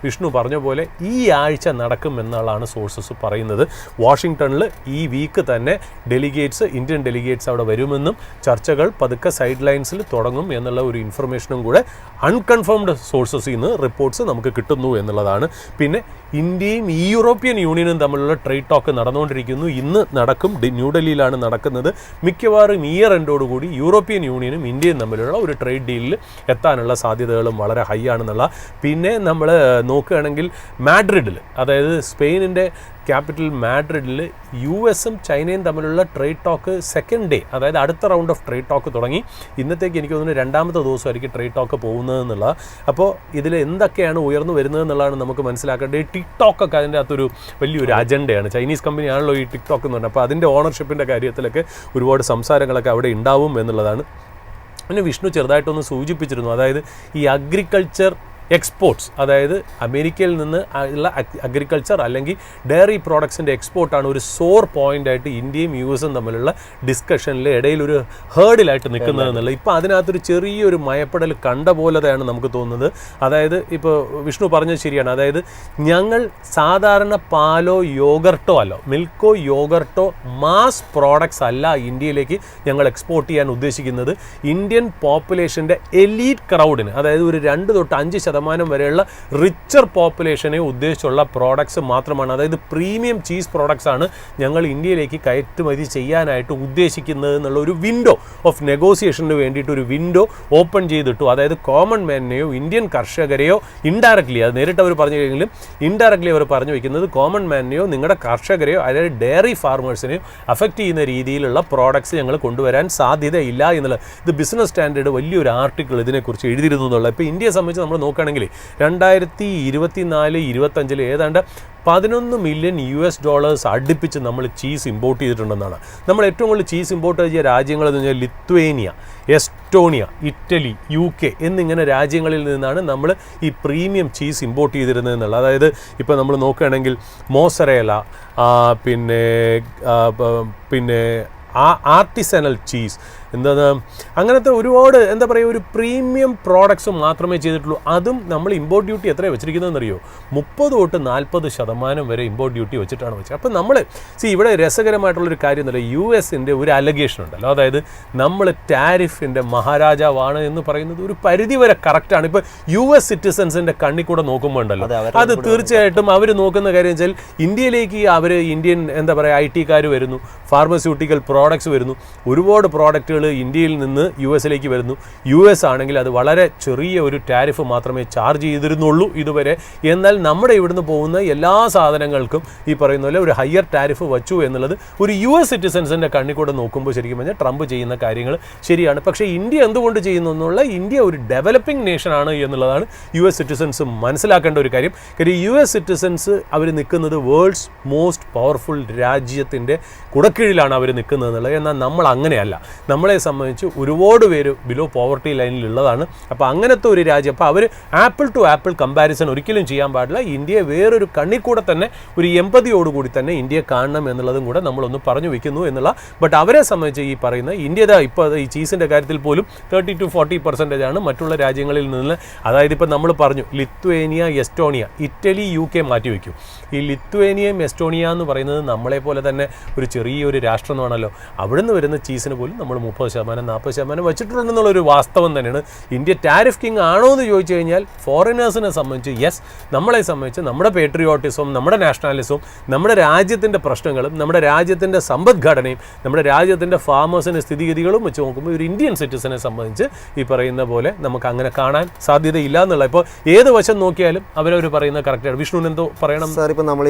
Vishnu പറഞ്ഞ പോലെ ഈ ആഴ്ച നടക്കും എന്നുള്ളതാണ് സോഴ്സസ് പറയുന്നത്. വാഷിങ്ടണിൽ ഈ വീക്ക് തന്നെ ഇന്ത്യൻ ഡെലിഗേറ്റ്സ് അവിടെ വരുമെന്നും ചർച്ചകൾ പതുക്കെ സൈഡ് ലൈൻസിൽ തുടങ്ങും എന്നുള്ള ഒരു ഇൻഫർമേഷനും കൂടെ അൺകൺഫേംഡ് സോഴ്സസിൽ നിന്ന് റിപ്പോർട്ട്സ് നമുക്ക് കിട്ടുന്നു എന്നുള്ളതാണ്. പിന്നെ ഇന്ത്യയും യൂറോപ്യൻ യൂണിയനും തമ്മിലുള്ള ട്രേഡ് ടോക്ക് നടന്നുകൊണ്ടിരിക്കുന്നു. ഇന്ന് നടക്കും, ന്യൂഡൽഹിയിലാണ് നടക്കുന്നത്. മിക്കവാറും ഇയർ എൻഡോടുകൂടി യൂറോപ്യൻ യൂണിയനും ഇന്ത്യയും തമ്മിലുള്ള ഒരു ട്രേഡ് ഡീലിൽ എത്താനുള്ള സാധ്യതകളും വളരെ ഹൈ ആണെന്നുള്ള. പിന്നെ നമ്മൾ നോക്കുകയാണെങ്കിൽ മാഡ്രിഡിൽ, അതായത് സ്പെയിനിൻ്റെ ക്യാപിറ്റൽ മാഡ്രിഡിൽ US-ഉം ചൈനയും തമ്മിലുള്ള ട്രേഡ് ടോക്ക് സെക്കൻഡ് ഡേ, അതായത് അടുത്ത റൗണ്ട് ഓഫ് ട്രേഡ് ടോക്ക് തുടങ്ങി. ഇന്നത്തേക്ക് എനിക്ക് തോന്നുന്നു 2ാമത്തെ ദിവസമായിരിക്കും ട്രേഡ് ടോക്ക് പോകുന്നതെന്നുള്ള. അപ്പോൾ ഇതിൽ എന്തൊക്കെയാണ് ഉയർന്നു വരുന്നതെന്നുള്ളതാണ് നമുക്ക് മനസ്സിലാക്കേണ്ടത്. ടിക്ടോക്കൊക്കെ അതിൻ്റെ അകത്തൊരു വലിയൊരു അജണ്ടയാണ്. ചൈനീസ് കമ്പനിയാണല്ലോ ഈ ടിക്ടോക്ക് എന്ന് പറഞ്ഞാൽ. അപ്പോൾ അതിൻ്റെ ഓണർഷിപ്പിൻ്റെ കാര്യത്തിലൊക്കെ ഒരുപാട് സംസാരങ്ങളൊക്കെ അവിടെ ഉണ്ടാവും എന്നുള്ളതാണ്. പിന്നെ വിഷ്ണു ചെറുതായിട്ടൊന്ന് സൂചിപ്പിച്ചിരുന്നു, അതായത് ഈ അഗ്രികൾച്ചർ എക്സ്പോർട്ട്സ്, അതായത് അമേരിക്കയിൽ നിന്ന് ഉള്ള അഗ്രികൾച്ചർ അല്ലെങ്കിൽ ഡയറി പ്രോഡക്ട്സിൻ്റെ എക്സ്പോർട്ടാണ് ഒരു സോർ പോയിൻ്റായിട്ട് ഇന്ത്യയും US-ഉം തമ്മിലുള്ള ഡിസ്കഷനിൽ ഇടയിലൊരു ഹേർഡിലായിട്ട് നിൽക്കുന്നത് എന്നുള്ളത്. ഇപ്പോൾ അതിനകത്തൊരു ചെറിയൊരു മയപ്പെടൽ കണ്ട പോലെയാണ് നമുക്ക് തോന്നുന്നത്. അതായത് ഇപ്പോൾ വിഷ്ണു പറഞ്ഞത് ശരിയാണ്. അതായത് ഞങ്ങൾ സാധാരണ പാലോ യോഗർട്ടോ അല്ല, മിൽക്കോ യോഗർട്ടോ മാസ് പ്രോഡക്ട്സ് അല്ല ഇന്ത്യയിലേക്ക് ഞങ്ങൾ എക്സ്പോർട്ട് ചെയ്യാൻ ഉദ്ദേശിക്കുന്നത്. ഇന്ത്യൻ പോപ്പുലേഷൻ്റെ എലീറ്റ് ക്രൗഡിന്, അതായത് ഒരു 2 തൊട്ട് 5% വരെയുള്ള റിച്ചർ പോപ്പുലേഷനെ ഉദ്ദേശിച്ചുള്ള പ്രോഡക്ട്സ് മാത്രമാണ്. അതായത് പ്രീമിയം ചീസ് പ്രോഡക്ട്സ് ആണ് ഞങ്ങൾ ഇന്ത്യയിലേക്ക് കയറ്റുമതി ചെയ്യാനായിട്ട് ഉദ്ദേശിക്കുന്നത് എന്നുള്ള ഒരു വിൻഡോ ഓഫ് നെഗോസിയേഷന് വേണ്ടിയിട്ട് ഒരു വിൻഡോ ഓപ്പൺ ചെയ്തിട്ടു. അതായത് കോമൺ മാനെയോ ഇന്ത്യൻ കർഷകരെയോ ഇൻഡയറക്ട്ലി, അത് നേരിട്ട് അവർ പറഞ്ഞു കഴിഞ്ഞെങ്കിലും ഇൻഡയറക്ട്ലി അവർ പറഞ്ഞു വയ്ക്കുന്നത് കോമൺ മാനെയോ നിങ്ങളുടെ കർഷകരെയോ അതായത് ഡയറി ഫാർമേഴ്സിനെയോ അഫക്റ്റ് ചെയ്യുന്ന രീതിയിലുള്ള പ്രോഡക്ട്സ് ഞങ്ങൾ കൊണ്ടുവരാൻ സാധ്യതയില്ല എന്നുള്ളത്. ഇത് ബിസിനസ് സ്റ്റാൻഡേർഡ് വലിയൊരു ആർട്ടിക്കിൾ ഇതിനെക്കുറിച്ച് എഴുതിയിരുന്നു എന്നുള്ളത്. ഇപ്പോൾ ഇന്ത്യയെ സംബന്ധിച്ച് നമ്മൾ നോക്കുകയാണെങ്കിൽ നോക്കുകയാണെങ്കിൽ 2024-25 ഏതാണ്ട് $11 മില്യൺ അടുപ്പിച്ച് നമ്മൾ ചീസ് ഇമ്പോർട്ട് ചെയ്തിട്ടുണ്ടെന്നാണ്. നമ്മൾ ഏറ്റവും കൂടുതൽ ചീസ് ഇമ്പോർട്ട് ചെയ്ത രാജ്യങ്ങളെന്ന് പറഞ്ഞാൽ ലിത്വേനിയ, എസ്റ്റോണിയ, ഇറ്റലി, UK എന്നിങ്ങനെ രാജ്യങ്ങളിൽ നിന്നാണ് നമ്മൾ ഈ പ്രീമിയം ചീസ് ഇമ്പോർട്ട് ചെയ്തിരുന്നത് എന്നുള്ളത്. അതായത് ഇപ്പോൾ നമ്മൾ നോക്കുകയാണെങ്കിൽ മോസറേല, പിന്നെ ആർട്ടിസനൽ ചീസ്, അങ്ങനത്തെ ഒരുപാട് എന്താ പറയുക ഒരു പ്രീമിയം പ്രോഡക്ട്സ് മാത്രമേ ചെയ്തിട്ടുള്ളൂ. അതും നമ്മൾ ഇമ്പോർട്ട് ഡ്യൂട്ടി എത്രയാണ് വെച്ചിരിക്കുന്നതെന്നറിയോ? 30-40% വരെ ഇമ്പോർട്ട് ഡ്യൂട്ടി വെച്ചിട്ടാണ് വെച്ചത്. അപ്പോൾ നമ്മൾ ഇവിടെ രസകരമായിട്ടുള്ളൊരു കാര്യം എന്നല്ല, US-ൻ്റെ ഒരു അലഗേഷൻ ഉണ്ടല്ലോ, അതായത് നമ്മൾ ടാരിഫിൻ്റെ മഹാരാജാവാണ് എന്ന് പറയുന്നത് ഒരു പരിധി വരെ കറക്റ്റാണ്. ഇപ്പോൾ US സിറ്റിസൻസിൻ്റെ കണ്ണിൽ കൂടെ നോക്കുമ്പോൾ ഉണ്ടല്ലോ, അത് തീർച്ചയായിട്ടും അവർ നോക്കുന്ന കാര്യം വെച്ചാൽ ഇന്ത്യയിലേക്ക് ഇന്ത്യൻ എന്താ പറയുക IT-കാർ വരുന്നു, ഫാർമസ്യൂട്ടിക്കൽ പ്രോഡക്ട്സ് വരുന്നു, ഒരുപാട് പ്രോഡക്റ്റുകൾ ഇന്ത്യയിൽ നിന്ന് US-ലേക്ക് വരുന്നു. US ആണെങ്കിൽ അത് വളരെ ചെറിയ ഒരു ടാരിഫ് മാത്രമേ ചാർജ് ചെയ്തിരുന്നുള്ളൂ ഇതുവരെ. എന്നാൽ നമ്മുടെ ഇവിടുന്ന് പോകുന്ന എല്ലാ സാധനങ്ങൾക്കും ഈ പറയുന്ന പോലെ ഒരു ഹയർ ടാരിഫ് വച്ചു എന്നുള്ളത് ഒരു US സിറ്റിസൻസിൻ്റെ കണ്ണിൽ കൂടെ നോക്കുമ്പോൾ ശരിക്കും പറഞ്ഞാൽ ട്രംപ് ചെയ്യുന്ന കാര്യങ്ങൾ ശരിയാണ്. പക്ഷേ ഇന്ത്യ എന്തുകൊണ്ട് ചെയ്യുന്നു എന്നുള്ള, ഇന്ത്യ ഒരു ഡെവലപ്പിംഗ് നേഷനാണ് എന്നുള്ളതാണ് US സിറ്റിസൻസ് മനസ്സിലാക്കേണ്ട ഒരു കാര്യം. കാര്യം US സിറ്റിസൻസ് അവർ നിൽക്കുന്നത് വേൾഡ്സ് മോസ്റ്റ് പവർഫുൾ രാജ്യത്തിൻ്റെ കുടക്കീഴിലാണ് അവർ നിൽക്കുന്നത് എന്നുള്ളത്. എന്നാൽ നമ്മൾ അങ്ങനെയല്ല. നമ്മളെ സംബന്ധിച്ച് ഒരുപാട് പേര് ബിലോ പോവർട്ടി ലൈനിലുള്ളതാണ്. അപ്പോൾ അങ്ങനത്തെ ഒരു രാജ്യം, അപ്പോൾ അവർ ആപ്പിൾ ടു ആപ്പിൾ കമ്പാരിസൺ ഒരിക്കലും ചെയ്യാൻ പാടില്ല. ഇന്ത്യയെ വേറൊരു കണ്ണിൽ കൂടെ തന്നെ ഒരു എമ്പതിയോടുകൂടി തന്നെ ഇന്ത്യയെ കാണണം എന്നുള്ളതും കൂടെ നമ്മളൊന്ന് പറഞ്ഞു വയ്ക്കുന്നു എന്നുള്ള. ബട്ട് അവരെ സംബന്ധിച്ച് ഈ പറയുന്ന ഇന്ത്യയുടെ ഇപ്പോൾ ഈ ചീസിൻ്റെ കാര്യത്തിൽ പോലും 30-40% മറ്റുള്ള രാജ്യങ്ങളിൽ നിന്ന്. അതായത് ഇപ്പോൾ നമ്മൾ പറഞ്ഞു ലിത്വേനിയ, എസ്റ്റോണിയ, ഇറ്റലി, UK മാറ്റിവെക്കും. ഈ ലിത്വേനിയയും എസ്റ്റോണിയ എന്ന് പറയുന്നത് നമ്മളെപ്പോലെ തന്നെ ഒരു ചെറിയൊരു രാഷ്ട്രം എന്നാണല്ലോ. അവിടുന്ന് വരുന്ന ചീസിന് പോലും നമ്മൾ 30-40% വെച്ചിട്ടുണ്ടെന്നുള്ളൊരു വാസ്തവം തന്നെയാണ്. ഇന്ത്യ ടാരിഫ് കിങ് ആണോ എന്ന് ചോദിച്ചു കഴിഞ്ഞാൽ ഫോറിനേഴ്സിനെ സംബന്ധിച്ച് യെസ്, നമ്മളെ സംബന്ധിച്ച് നമ്മുടെ പേട്രിയോട്ടിസവും നമ്മുടെ നാഷണാലിസവും നമ്മുടെ രാജ്യത്തിൻ്റെ പ്രശ്നങ്ങളും നമ്മുടെ രാജ്യത്തിൻ്റെ സമ്പദ്ഘടനയും നമ്മുടെ രാജ്യത്തിൻ്റെ ഫാമേഴ്സിൻ്റെ സ്ഥിതിഗതികളും വെച്ച് നോക്കുമ്പോൾ ഒരു ഇന്ത്യൻ സിറ്റിസനെ സംബന്ധിച്ച് ഈ പറയുന്ന പോലെ നമുക്ക് അങ്ങനെ കാണാൻ സാധ്യതയില്ല എന്നുള്ള. ഇപ്പോൾ ഏത് വശം നോക്കിയാലും അവരവർ പറയുന്നത് കറക്റ്റാണ്. വിഷ്ണുവിന് എന്തോ പറയണം സാർ? ഇപ്പോൾ നമ്മൾ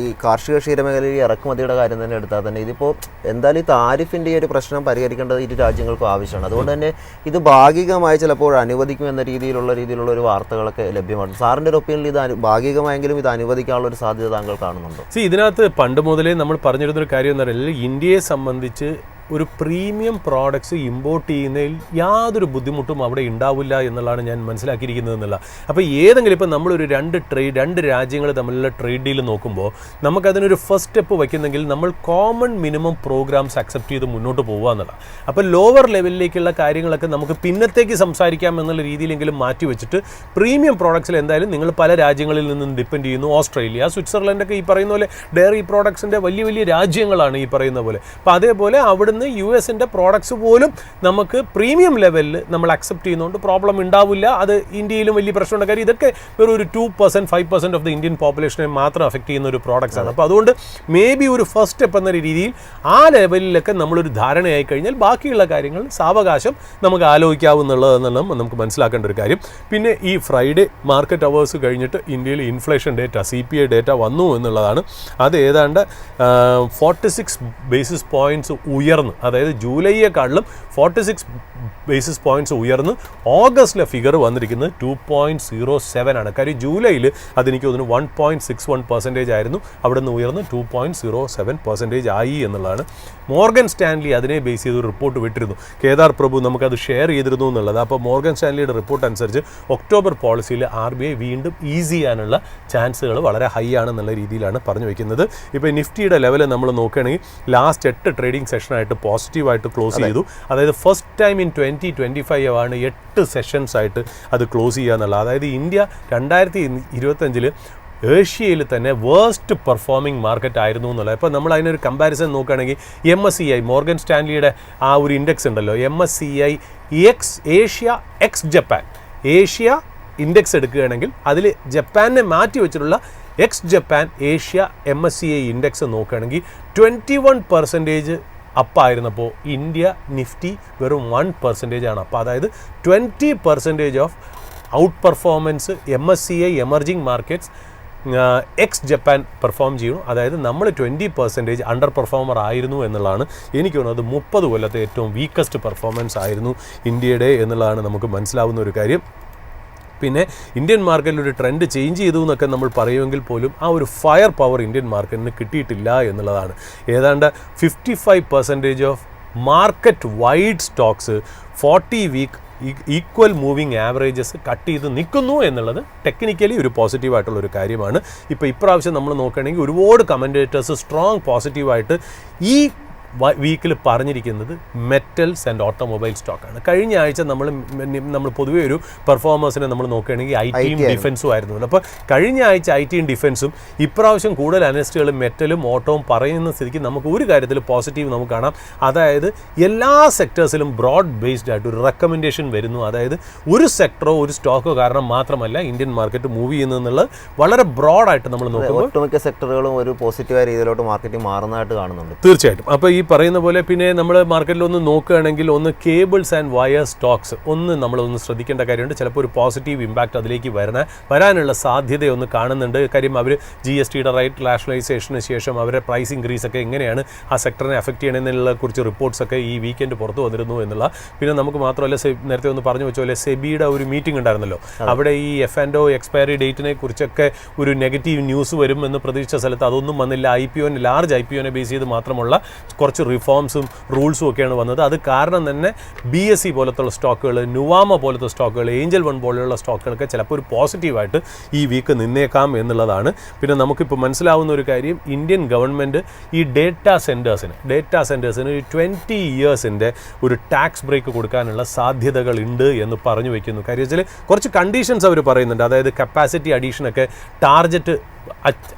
ഈ കാർഷിക ക്ഷീരമേഖലയിൽ ഇറക്കുമതിയുടെ കാര്യം തന്നെ എടുത്താൽ തന്നെ ഇതിപ്പോൾ എന്തായാലും ഈ താരിഫിൻ്റെ ഈ ഒരു പ്രശ്നം പരിഹരിക്കേണ്ടത് ഇരു രാജ്യങ്ങൾക്കും ആവശ്യമാണ്. അതുകൊണ്ട് തന്നെ ഇത് ഭാഗികമായി ചിലപ്പോൾ അനുവദിക്കും എന്ന രീതിയിലുള്ള ഒരു വാർത്തകളൊക്കെ ലഭ്യമാണ്. സാറിൻ്റെ ഒരു ഒപ്പീനിയനിൽ ഇത് ഭാഗികമായെങ്കിലും ഇത് അനുവദിക്കാനുള്ള ഒരു സാധ്യത താങ്കൾ കാണുന്നുണ്ടോ? ഇതിനകത്ത് പണ്ട് മുതലേ നമ്മൾ പറഞ്ഞിരുന്നൊരു കാര്യം എന്ന് പറഞ്ഞാൽ ഇന്ത്യയെ സംബന്ധിച്ച് ഒരു പ്രീമിയം പ്രോഡക്ട്സ് ഇമ്പോർട്ട് ചെയ്യുന്നതിൽ യാതൊരു ബുദ്ധിമുട്ടും അവിടെ ഉണ്ടാവില്ല എന്നുള്ളതാണ് ഞാൻ മനസ്സിലാക്കിയിരിക്കുന്നത് എന്നുള്ള. അപ്പോൾ ഏതെങ്കിലും ഇപ്പോൾ നമ്മളൊരു രണ്ട് രാജ്യങ്ങൾ തമ്മിലുള്ള ട്രേഡ് ഡീൽ നോക്കുമ്പോൾ നമുക്കതിനൊരു ഫസ്റ്റ് സ്റ്റെപ്പ് വയ്ക്കുന്നെങ്കിൽ നമ്മൾ കോമൺ മിനിമം പ്രോഗ്രാംസ് അക്സെപ്റ്റ് ചെയ്ത് മുന്നോട്ട് പോകുക എന്നുള്ളതാണ്. അപ്പോൾ ലോവർ ലെവലിലേക്കുള്ള കാര്യങ്ങളൊക്കെ നമുക്ക് പിന്നത്തേക്ക് സംസാരിക്കാം എന്നുള്ള രീതിയിലെങ്കിലും മാറ്റി വെച്ചിട്ട് പ്രീമിയം പ്രോഡക്ട്സിൽ എന്തായാലും നിങ്ങൾ പല രാജ്യങ്ങളിൽ നിന്നും ഡിപ്പെൻഡ് ചെയ്യുന്നു. ഓസ്ട്രേലിയ, സ്വിറ്റ്സർലൻഡൊക്കെ ഈ പറയുന്ന പോലെ ഡയറി പ്രോഡക്ട്സിൻ്റെ വലിയ രാജ്യങ്ങളാണ് ഈ പറയുന്ന പോലെ. അപ്പോൾ അതേപോലെ അവിടെ US-ൻ്റെ പ്രോഡക്ട്സ് പോലും നമുക്ക് പ്രീമിയം ലെവലിൽ നമ്മൾ അക്സെപ്റ്റ് ചെയ്യുന്നതുകൊണ്ട് പ്രോബ്ലം ഉണ്ടാവില്ല. അത് ഇന്ത്യയിലും വലിയ പ്രശ്നമുണ്ട്. കാര്യം ഇതൊക്കെ വെറും ഒരു 2%-5% ഓഫ് ദ ഇന്ത്യൻ പോപ്പുലേഷനെ മാത്രം അഫക്റ്റ് ചെയ്യുന്ന ഒരു പ്രോഡക്ട്സ് ആണ്. അപ്പോൾ അതുകൊണ്ട് മേ ബി ഒരു ഫസ്റ്റ് സ്റ്റെപ്പ് എന്ന രീതിയിൽ ആ ലെവലിലൊക്കെ നമ്മളൊരു ധാരണയായി കഴിഞ്ഞാൽ ബാക്കിയുള്ള കാര്യങ്ങൾ സാവകാശം നമുക്ക് ആലോചിക്കാവുന്നുള്ളതെന്നെല്ലാം നമുക്ക് മനസ്സിലാക്കേണ്ട ഒരു കാര്യം. പിന്നെ ഈ ഫ്രൈഡേ മാർക്കറ്റ് അവേഴ്സ് കഴിഞ്ഞിട്ട് ഇന്ത്യയിൽ ഇൻഫ്ലേഷൻ ഡേറ്റ, CPI ഡേറ്റ വന്നു എന്നുള്ളതാണ്. അത് ഏതാണ്ട് 46 ബേസിസ് പോയിൻറ്റ്സ് ഉയർന്നു. അതായത് ജൂലൈയെക്കാളിലും 46 ബേസിസ് പോയിൻറ്റ്സ് ഉയർന്ന് ഓഗസ്റ്റിലെ ഫിഗർ വന്നിരിക്കുന്നത് 2.07 ആണ്. കാര്യം ജൂലൈയിൽ അതെനിക്ക് തോന്നുന്നു 1.61% ആയിരുന്നു, അവിടെ നിന്ന് ഉയർന്ന് 2.07% ആയി എന്നുള്ളതാണ്. മോർഗൻ സ്റ്റാൻലി അതിനെ ബേസ് ചെയ്ത് ഒരു റിപ്പോർട്ട് വിട്ടിരുന്നു. കേദാർ പ്രഭു നമുക്കത് ഷെയർ ചെയ്തിരുന്നു എന്നുള്ളത്. അപ്പോൾ മോർഗൻ സ്റ്റാൻലിയുടെ റിപ്പോർട്ട് അനുസരിച്ച് ഒക്ടോബർ പോളിസിയിൽ RBI വീണ്ടും ഈസി ചെയ്യാനുള്ള ചാൻസുകൾ വളരെ ഹൈ ആണെന്നുള്ള രീതിയിലാണ് പറഞ്ഞു വയ്ക്കുന്നത്. ഇപ്പോൾ നിഫ്റ്റിയുടെ ലെവൽ നമ്മൾ നോക്കുകയാണെങ്കിൽ ലാസ്റ്റ് 8 ട്രേഡിംഗ് സെഷനായിട്ട് പോസിറ്റീവായിട്ട് ക്ലോസ് ചെയ്തു. അതായത് ഫസ്റ്റ് ടൈം ഇൻ 2025 ആണ് 8 സെഷൻസ് ആയിട്ട് അത് ക്ലോസ് ചെയ്യുക എന്നുള്ളത്. അതായത് ഇന്ത്യ 2025 ഏഷ്യയിൽ തന്നെ വേഴ്സ്റ്റ് പെർഫോമിംഗ് മാർക്കറ്റ് ആയിരുന്നു എന്നുള്ളത്. ഇപ്പോൾ നമ്മൾ അതിനൊരു കമ്പാരിസൺ നോക്കുകയാണെങ്കിൽ MSCI മോർഗൻ സ്റ്റാൻലിയുടെ ആ ഒരു ഇൻഡെക്സ് ഉണ്ടല്ലോ, MSCI Asia X Japan, Asia index എടുക്കുകയാണെങ്കിൽ അതിൽ ജപ്പാനെ മാറ്റി വെച്ചിട്ടുള്ള X Japan Asia MSCI index നോക്കുകയാണെങ്കിൽ 21% അപ്പായിരുന്നപ്പോൾ ഇന്ത്യ നിഫ്റ്റി വെറും 1% ആണ്. അപ്പോൾ അതായത് 20% of out performance MSCI emerging markets X Japan perform ചെയ്യുന്നു. അതായത് നമ്മൾ 20% അണ്ടർ പെർഫോമർ ആയിരുന്നു എന്നുള്ളതാണ്. എനിക്ക് തോന്നുന്നത് 30 കൊല്ലത്തെ ഏറ്റവും വീക്കസ്റ്റ് പെർഫോമൻസ് ആയിരുന്നു ഇന്ത്യയുടെ എന്നുള്ളതാണ് നമുക്ക് മനസ്സിലാവുന്ന ഒരു കാര്യം. പിന്നെ ഇന്ത്യൻ മാർക്കറ്റിൽ ഒരു ട്രെൻഡ് ചേഞ്ച് ചെയ്തു എന്നൊക്കെ നമ്മൾ പറയുമെങ്കിൽ പോലും ആ ഒരു ഫയർ പവർ ഇന്ത്യൻ മാർക്കറ്റിന് കിട്ടിയിട്ടില്ല എന്നുള്ളതാണ്. ഏതാണ്ട് 55% of market wide stocks 40 week equal moving averages cut ചെയ്ത് നിൽക്കുന്നു എന്നുള്ളത് ടെക്നിക്കലി ഒരു പോസിറ്റീവായിട്ടുള്ളൊരു കാര്യമാണ്. ഇപ്പോൾ ഇപ്രാവശ്യം നമ്മൾ നോക്കുകയാണെങ്കിൽ ഒരുപാട് കമൻറ്റേറ്റേഴ്സ് സ്ട്രോങ് പോസിറ്റീവായിട്ട് ഈ വീക്കിൽ പറഞ്ഞിരിക്കുന്നത് മെറ്റൽസ് ആൻഡ് ഓട്ടോമൊബൈൽ സ്റ്റോക്കാണ്. കഴിഞ്ഞ ആഴ്ച നമ്മൾ പൊതുവേ ഒരു പെർഫോമൻസിനെ നമ്മൾ നോക്കുകയാണെങ്കിൽ ഐ ടിയും ഡിഫൻസും ആയിരുന്നു. അപ്പോൾ കഴിഞ്ഞ ആഴ്ച ഐ ടിയും ഡിഫൻസും ഇപ്രാവശ്യം കൂടുതൽ അനലിസ്റ്റുകൾ മെറ്റലും ഓട്ടവും പറയുന്ന സ്ഥിതിക്ക് നമുക്ക് ഒരു കാര്യത്തിൽ പോസിറ്റീവ് നമുക്ക് കാണാം. അതായത് എല്ലാ സെക്ടേഴ്സിലും ബ്രോഡ് ബേസ്ഡ് ആയിട്ട് ഒരു റെക്കമെൻഡേഷൻ വരുന്നു. അതായത് ഒരു സെക്ടറോ ഒരു സ്റ്റോക്കോ കാരണം മാത്രമല്ല ഇന്ത്യൻ മാർക്കറ്റ് മൂവ് ചെയ്യുന്നതെന്നുള്ളത് വളരെ ബ്രോഡായിട്ട് നമ്മൾ നോക്കുമ്പോൾ ഒട്ടുമിക്ക സെക്ടറുകളും ഒരു പോസിറ്റീവായ രീതിയിലോട്ട് മാർക്കറ്റിംഗ് മാറുന്നതായിട്ട് കാണുന്നുണ്ട്. തീർച്ചയായിട്ടും. അപ്പോൾ ഈ പറയുന്ന പോലെ പിന്നെ നമ്മൾ മാർക്കറ്റിൽ ഒന്ന് നോക്കുകയാണെങ്കിൽ ഒന്ന് കേബിൾസ് ആൻഡ് വയർ സ്റ്റോക്സ് നമ്മളൊന്ന് ശ്രദ്ധിക്കേണ്ട കാര്യമുണ്ട്. ചിലപ്പോൾ ഒരു പോസിറ്റീവ് ഇമ്പാക്റ്റ് അതിലേക്ക് വരാനുള്ള സാധ്യതയൊന്ന് കാണുന്നുണ്ട്. കാര്യം അവർ GSTയുടെ റേറ്റ് റാഷണലൈസേഷന് ശേഷം അവരുടെ പ്രൈസ് ഇൻക്രീസ് ഒക്കെ എങ്ങനെയാണ് ആ സെക്ടറിനെ അഫക്റ്റ് ചെയ്യണമെന്നുള്ള കുറിച്ച് റിപ്പോർട്ട്സൊക്കെ ഈ വീക്കെൻഡ് പുറത്തു വന്നിരുന്നു എന്നുള്ള. പിന്നെ നമുക്ക് മാത്രമല്ല നേരത്തെ ഒന്ന് പറഞ്ഞു വെച്ച പോലെ സെബിയുടെ ഒരു മീറ്റിംഗ് ഉണ്ടായിരുന്നല്ലോ, അവിടെ ഈ F&O എക്സ്പയറി ഡേറ്റിനെ കുറിച്ചൊക്കെ ഒരു നെഗറ്റീവ് ന്യൂസ് വരും എന്ന് പ്രതീക്ഷിച്ച സ്ഥലത്ത് അതൊന്നും വന്നില്ല. ലാർജ് IPOനെ ബേസ് ചെയ്ത് മാത്രമുള്ള കുറച്ച് റിഫോംസും റൂൾസും ഒക്കെയാണ് വന്നത്. അത് കാരണം തന്നെ BSE പോലത്തുള്ള സ്റ്റോക്കുകൾ, നുവാമ പോലത്തെ സ്റ്റോക്കുകൾ, ഏഞ്ചൽ വൺ പോലെയുള്ള സ്റ്റോക്കുകളൊക്കെ ചിലപ്പോൾ ഒരു പോസിറ്റീവായിട്ട് ഈ വീക്ക് നിന്നേക്കാം എന്നുള്ളതാണ്. പിന്നെ നമുക്കിപ്പോൾ മനസ്സിലാവുന്ന ഒരു കാര്യം, ഇന്ത്യൻ ഗവൺമെൻറ് ഈ ഡേറ്റാ സെൻറ്റേഴ്സിന് 20 ഇയേഴ്സിൻ്റെ ഒരു ടാക്സ് ബ്രേക്ക് കൊടുക്കാനുള്ള സാധ്യതകൾ ഉണ്ട് എന്ന് പറഞ്ഞു വയ്ക്കുന്നു. കാര്യം വെച്ചാൽ കുറച്ച് കണ്ടീഷൻസ് അവർ പറയുന്നുണ്ട്. അതായത് കപ്പാസിറ്റി അഡീഷനൊക്കെ ടാർജറ്റ്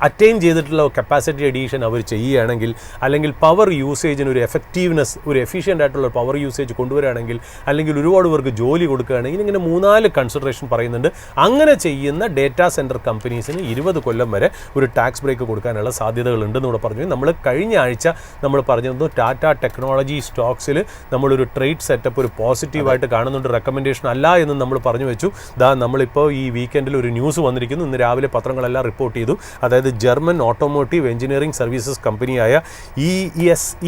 അറ്റൈൻ ചെയ്തിട്ടുള്ള കപ്പാസിറ്റി അഡീഷൻ അവർ ചെയ്യുകയാണെങ്കിൽ, അല്ലെങ്കിൽ പവർ യൂസേജിന് ഒരു എഫക്റ്റീവ്നെസ്, ഒരു എഫിഷ്യൻ്റ് ആയിട്ടുള്ള പവർ യൂസേജ് കൊണ്ടുവരികയാണെങ്കിൽ, അല്ലെങ്കിൽ ഒരുപാട് പേർക്ക് ജോലി കൊടുക്കുകയാണെങ്കിൽ, ഇങ്ങനെ 3-4 കൺസിഡറേഷൻ പറയുന്നുണ്ട്. അങ്ങനെ ചെയ്യുന്ന ഡേറ്റാ സെൻറ്റർ കമ്പനീസിന് 20 കൊല്ലം വരെ ഒരു ടാക്സ് ബ്രേക്ക് കൊടുക്കാനുള്ള സാധ്യതകളുണ്ടെന്ന് ഇവിടെ പറഞ്ഞു. നമ്മൾ കഴിഞ്ഞ ആഴ്ച നമ്മൾ പറഞ്ഞിരുന്നു ടാറ്റ ടെക്നോളജി സ്റ്റോക്സിൽ നമ്മളൊരു ട്രേഡ് സെറ്റപ്പ് ഒരു പോസിറ്റീവായിട്ട് കാണുന്നുണ്ട്, റെക്കമെൻഡേഷൻ അല്ല എന്ന് നമ്മൾ പറഞ്ഞു വെച്ചു. നമ്മളിപ്പോൾ ഈ വീക്കെൻഡിൽ ഒരു ന്യൂസ് വന്നിരിക്കുന്നു. ഇന്ന് രാവിലെ പത്രങ്ങളെല്ലാം റിപ്പോർട്ട് ചെയ്തു. അതായത് ജർമ്മൻ ഓട്ടോമോട്ടീവ് എഞ്ചിനീയറിംഗ് സർവീസസ് കമ്പനിയായ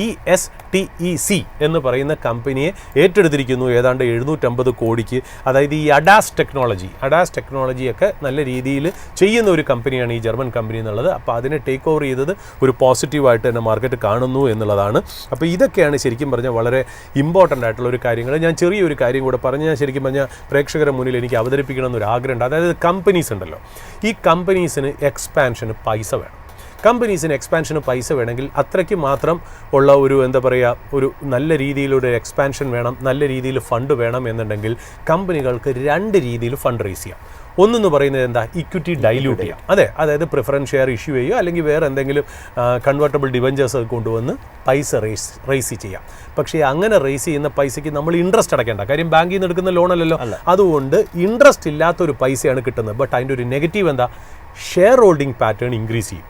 ESTEC എന്ന് പറയുന്ന കമ്പനിയെ ഏറ്റെടുത്തിരിക്കുന്നു ഏതാണ്ട് 750 കോടിക്ക്. അതായത് ഈ അഡാസ് ടെക്നോളജിയൊക്കെ നല്ല രീതിയിൽ ചെയ്യുന്ന ഒരു കമ്പനിയാണ് ഈ ജർമ്മൻ കമ്പനി എന്നുള്ളത്. അപ്പോൾ അതിനെ ടേക്ക് ഓവർ ചെയ്തത് ഒരു പോസിറ്റീവായിട്ട് തന്നെ മാർക്കറ്റ് കാണുന്നു എന്നുള്ളതാണ്. അപ്പോൾ ഇതൊക്കെയാണ് ശരിക്കും പറഞ്ഞാൽ വളരെ ഇമ്പോർട്ടൻ്റ് ആയിട്ടുള്ള ഒരു കാര്യങ്ങൾ. ഞാൻ ചെറിയൊരു കാര്യം കൂടെ പറഞ്ഞ് ഞാൻ ശരിക്കും പറഞ്ഞാൽ പ്രേക്ഷകരുടെ മുന്നിൽ എനിക്ക് അവതരിപ്പിക്കണം എന്നൊരു ആഗ്രഹമുണ്ട്. അതായത് കമ്പനീസ് ഉണ്ടല്ലോ, ഈ കമ്പനീസിന് എക്സ്പാൻഷന് പൈസ വേണം. കമ്പനീസിന് എക്സ്പാൻഷന് പൈസ വേണമെങ്കിൽ അത്രയ്ക്ക് മാത്രം ഉള്ള ഒരു ഒരു നല്ല രീതിയിലൊരു എക്സ്പാൻഷൻ വേണം, നല്ല രീതിയിൽ ഫണ്ട് വേണം എന്നുണ്ടെങ്കിൽ കമ്പനികൾക്ക് 2 രീതിയിൽ ഫണ്ട് റേസ് ചെയ്യാം. ഒന്നെന്ന് പറയുന്നത് എന്താ, ഇക്വിറ്റി ഡൈല്യൂട്ട് ചെയ്യാം. അതായത് പ്രിഫറൻസ് ഷെയർ ഇഷ്യൂ ചെയ്യുക, അല്ലെങ്കിൽ വേറെ എന്തെങ്കിലും കൺവേർട്ടബിൾ ഡിബഞ്ചേഴ്സ് കൊണ്ടുവന്ന് പൈസ റേസ് ചെയ്യാം. പക്ഷേ അങ്ങനെ റേസ് ചെയ്യുന്ന പൈസയ്ക്ക് നമ്മൾ ഇൻട്രസ്റ്റ് അടയ്ക്കേണ്ട. കാര്യം ബാങ്കിൽ നിന്ന് എടുക്കുന്ന ലോണല്ലല്ലോ, അതുകൊണ്ട് ഇൻട്രസ്റ്റ് ഇല്ലാത്തൊരു പൈസയാണ് കിട്ടുന്നത്. ബട്ട് അതിൻ്റെ ഒരു നെഗറ്റീവ് എന്താ, ഷെയർ ഹോൾഡിംഗ് പാറ്റേൺ ഇൻക്രീസ് ചെയ്യും.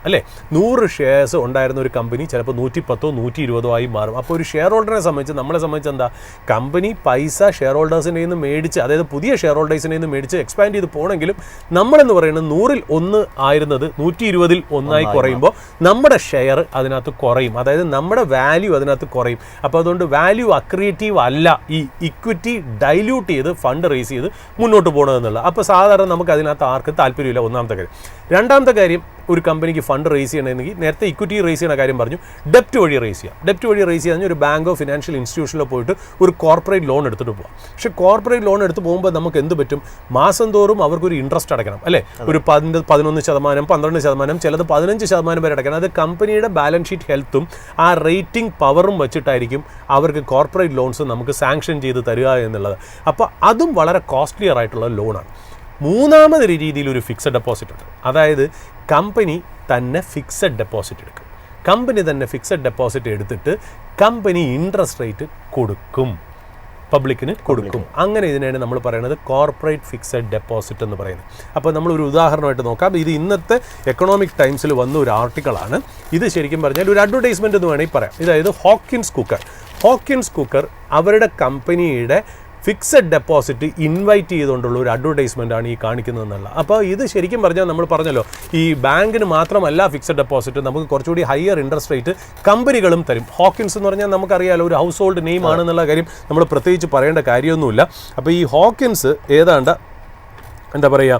100 ഷെയർസ് ഉണ്ടായിരുന്ന ഒരു കമ്പനി ചിലപ്പോൾ 110 120 ആയി മാറും. അപ്പോൾ ഒരു ഷെയർ ഹോൾഡറിനെ സംബന്ധിച്ച്, നമ്മളെ സംബന്ധിച്ച് എന്താ, കമ്പനി പൈസ ഷെയർ ഹോൾഡേഴ്സിൻ്റെ നിന്ന് മേടിച്ച്, അതായത് പുതിയ ഷെയർ ഹോൾഡേഴ്സിൻ്റെ നിന്ന് മേടിച്ച് എക്സ്പാൻഡ് ചെയ്ത് പോകണമെങ്കിലും നമ്മളെന്ന് പറയുന്നത് 100-ൽ 1 ആയിരുന്നത് 120-ൽ 1 കുറയുമ്പോൾ നമ്മുടെ ഷെയർ അതിനകത്ത് കുറയും. അതായത് നമ്മുടെ വാല്യൂ അതിനകത്ത് കുറയും. അപ്പോൾ അതുകൊണ്ട് വാല്യൂ അക്രിയേറ്റീവ് അല്ല ഈ ഇക്വിറ്റി ഡൈല്യൂട്ട് ചെയ്ത് ഫണ്ട് റേസ് ചെയ്ത് മുന്നോട്ട് പോകണമെന്നുള്ളത്. അപ്പോൾ സാധാരണ നമുക്ക് അതിനകത്ത് ആർക്കും താല്പര്യമില്ല. ഒന്നാമത്തെ കാര്യം. രണ്ടാമത്തെ കാര്യം, ഒരു കമ്പനിക്ക് ഫണ്ട് റേസ് ചെയ്യണമെങ്കിൽ നേരത്തെ ഇക്വിറ്റി റേസ് ചെയ്യുന്ന കാര്യം പറഞ്ഞു, ഡെപ്റ്റ് വഴി റേസ് ചെയ്യാം. ഡെപ്റ്റ് വഴി റേസ് ചെയ്യാൻ ഒരു ബാങ്കോ ഫിനാൻഷ്യൽ ഇൻസ്റ്റിറ്റ്യൂഷനിലോ പോയിട്ട് ഒരു കോർപ്പറേറ്റ് ലോൺ എടുത്തിട്ട് പോകാം. പക്ഷേ കോർപ്പറേറ്റ് ലോൺ എടുത്ത് പോകുമ്പോൾ നമുക്ക് എന്ത് പറ്റും, മാസം തോറും അവർക്കൊരു ഇൻട്രസ്റ്റ് അടയ്ക്കണം. ഒരു 11%, 12%, ചിലത് 15% വരെ അടയ്ക്കണം. അത് കമ്പനിയുടെ ബാലൻസ് ഷീറ്റ് ഹെൽത്തും ആ റേറ്റിംഗ് പവറും വെച്ചിട്ടായിരിക്കും അവർക്ക് കോർപ്പറേറ്റ് ലോൺസ് നമുക്ക് സാങ്ഷൻ ചെയ്ത് തരിക എന്നുള്ളത്. അപ്പോൾ അതും വളരെ കോസ്റ്റ്ലിയർ ആയിട്ടുള്ള ലോണാണ്. മൂന്നാമത് രീതിയിൽ ഒരു ഫിക്സഡ് ഡെപ്പോസിറ്റ് ഉണ്ട്. അതായത് കമ്പനി തന്നെ ഫിക്സഡ് ഡെപ്പോസിറ്റ് എടുക്കും. കമ്പനി തന്നെ ഫിക്സഡ് ഡെപ്പോസിറ്റ് എടുത്തിട്ട് കമ്പനി ഇൻട്രസ്റ്റ് റേറ്റ് കൊടുക്കും, പബ്ലിക്കിന് കൊടുക്കും. അങ്ങനെ ഇതിനാണ് നമ്മൾ പറയുന്നത് കോർപ്പറേറ്റ് ഫിക്സഡ് ഡെപ്പോസിറ്റ് എന്ന് പറയുന്നത്. അപ്പോൾ നമ്മളൊരു ഉദാഹരണമായിട്ട് നോക്കാം. ഇത് ഇന്നത്തെ എക്കണോമിക് ടൈംസിൽ വന്ന ഒരു ആർട്ടിക്കിളാണ്. ഇത് ശരിക്കും പറഞ്ഞാൽ ഒരു അഡ്വർടൈസ്മെൻറ്റ് എന്ന് വേണമെങ്കിൽ പറയാം. അതായത് ഹോക്കിൻസ് കുക്കർ അവരുടെ കമ്പനിയുടെ ഫിക്സഡ് ഡെപ്പോസിറ്റ് ഇൻവൈറ്റ് ചെയ്തുകൊണ്ടുള്ള ഒരു അഡ്വർടൈസ്മെൻ്റ് ആണ് ഈ കാണിക്കുന്നതെന്നുള്ള. അപ്പോൾ ഇത് ശരിക്കും പറഞ്ഞാൽ നമ്മൾ പറഞ്ഞല്ലോ, ഈ ബാങ്കിന് മാത്രമല്ല ഫിക്സഡ് ഡെപ്പോസിറ്റ്, നമുക്ക് കുറച്ചുകൂടി ഹയർ ഇൻട്രസ്റ്റ് റേറ്റ് കമ്പനികളും തരും. ഹോക്കിൻസ് എന്ന് പറഞ്ഞാൽ നമുക്കറിയാലോ ഒരു ഹൗസ് ഹോൾഡ് നെയിം ആണെന്നുള്ള കാര്യം നമ്മൾ പ്രത്യേകിച്ച് പറയേണ്ട കാര്യമൊന്നുമില്ല. അപ്പോൾ ഈ ഹോക്കിൻസ് ഏതാണ്ട് എന്താ പറയുക,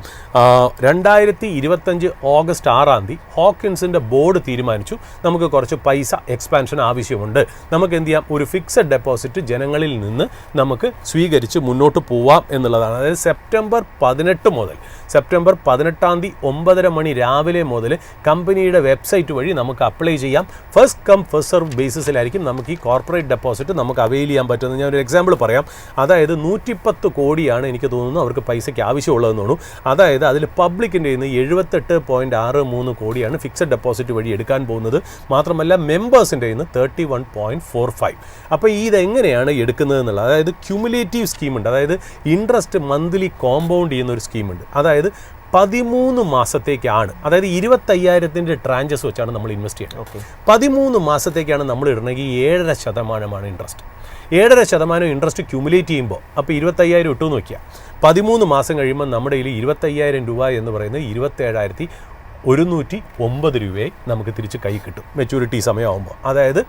2025 ഓഗസ്റ്റ് 6 ഹോക്കിൻസിൻ്റെ ബോർഡ് തീരുമാനിച്ചു നമുക്ക് കുറച്ച് പൈസ എക്സ്പാൻഷൻ ആവശ്യമുണ്ട്, നമുക്ക് എന്ത് ചെയ്യാം, ഒരു ഫിക്സഡ് ഡെപ്പോസിറ്റ് ജനങ്ങളിൽ നിന്ന് നമുക്ക് സ്വീകരിച്ച് മുന്നോട്ട് പോവാം എന്നുള്ളതാണ്. അതായത് സെപ്റ്റംബർ 18 മുതൽ സെപ്റ്റംബർ 18 9:30 മണി രാവിലെ മുതൽ കമ്പനിയുടെ വെബ്സൈറ്റ് വഴി നമുക്ക് അപ്ലൈ ചെയ്യാം. ഫസ്റ്റ് കം ഫസ്റ്റ് സർവ് ബേസിസിലായിരിക്കും നമുക്ക് ഈ കോർപ്പറേറ്റ് ഡെപ്പോസിറ്റ് നമുക്ക് അവെയിൽ ചെയ്യാൻ പറ്റുന്നത്. ഞാനൊരു എക്സാമ്പിൾ പറയാം. അതായത് 110 കോടിയാണ് എനിക്ക് തോന്നുന്നു അവർക്ക് പൈസയ്ക്ക് ആവശ്യമുള്ളതെന്ന് തോന്നുന്നു. അതായത് അതിൽ പബ്ലിക്കിൻ്റെ നിന്ന് 78.63 കോടിയാണ് ഫിക്സഡ് ഡെപ്പോസിറ്റ് വഴി എടുക്കാൻ പോകുന്നത്. മാത്രമല്ല മെമ്പേഴ്സിൻ്റെ നിന്ന് 31.45. അപ്പോൾ ഇതെങ്ങനെയാണ് എടുക്കുന്നത് എന്നുള്ളത്, അതായത് ക്യുമുലേറ്റീവ് സ്കീമുണ്ട്, അതായത് ഇൻട്രസ്റ്റ് മന്ത്ലി കോമ്പൗണ്ട് ചെയ്യുന്ന ഒരു സ്കീമുണ്ട്. അതായത് 13 മാസത്തേക്കാണ്, അതായത് 25,000 ട്രാൻജസ് വെച്ചാണ് നമ്മൾ ഇൻവെസ്റ്റ് ചെയ്യുന്നത്. 13 മാസത്തേക്കാണ് നമ്മൾ ഇടണമെങ്കിൽ 7.5% ഇൻട്രസ്റ്റ്. 7.5% ഇൻട്രസ്റ്റ് ക്യുമുലേറ്റ് ചെയ്യുമ്പോൾ അപ്പോൾ 25,000 ഇട്ടു നോക്കിയാൽ 13 മാസം കഴിയുമ്പോൾ നമ്മുടെ കയ്യിൽ 25,000 രൂപ എന്ന് പറയുന്നത് 27,109 രൂപയായി നമുക്ക് തിരിച്ച് കൈ കിട്ടും മെച്യൂരിറ്റി സമയമാകുമ്പോൾ. അതായത്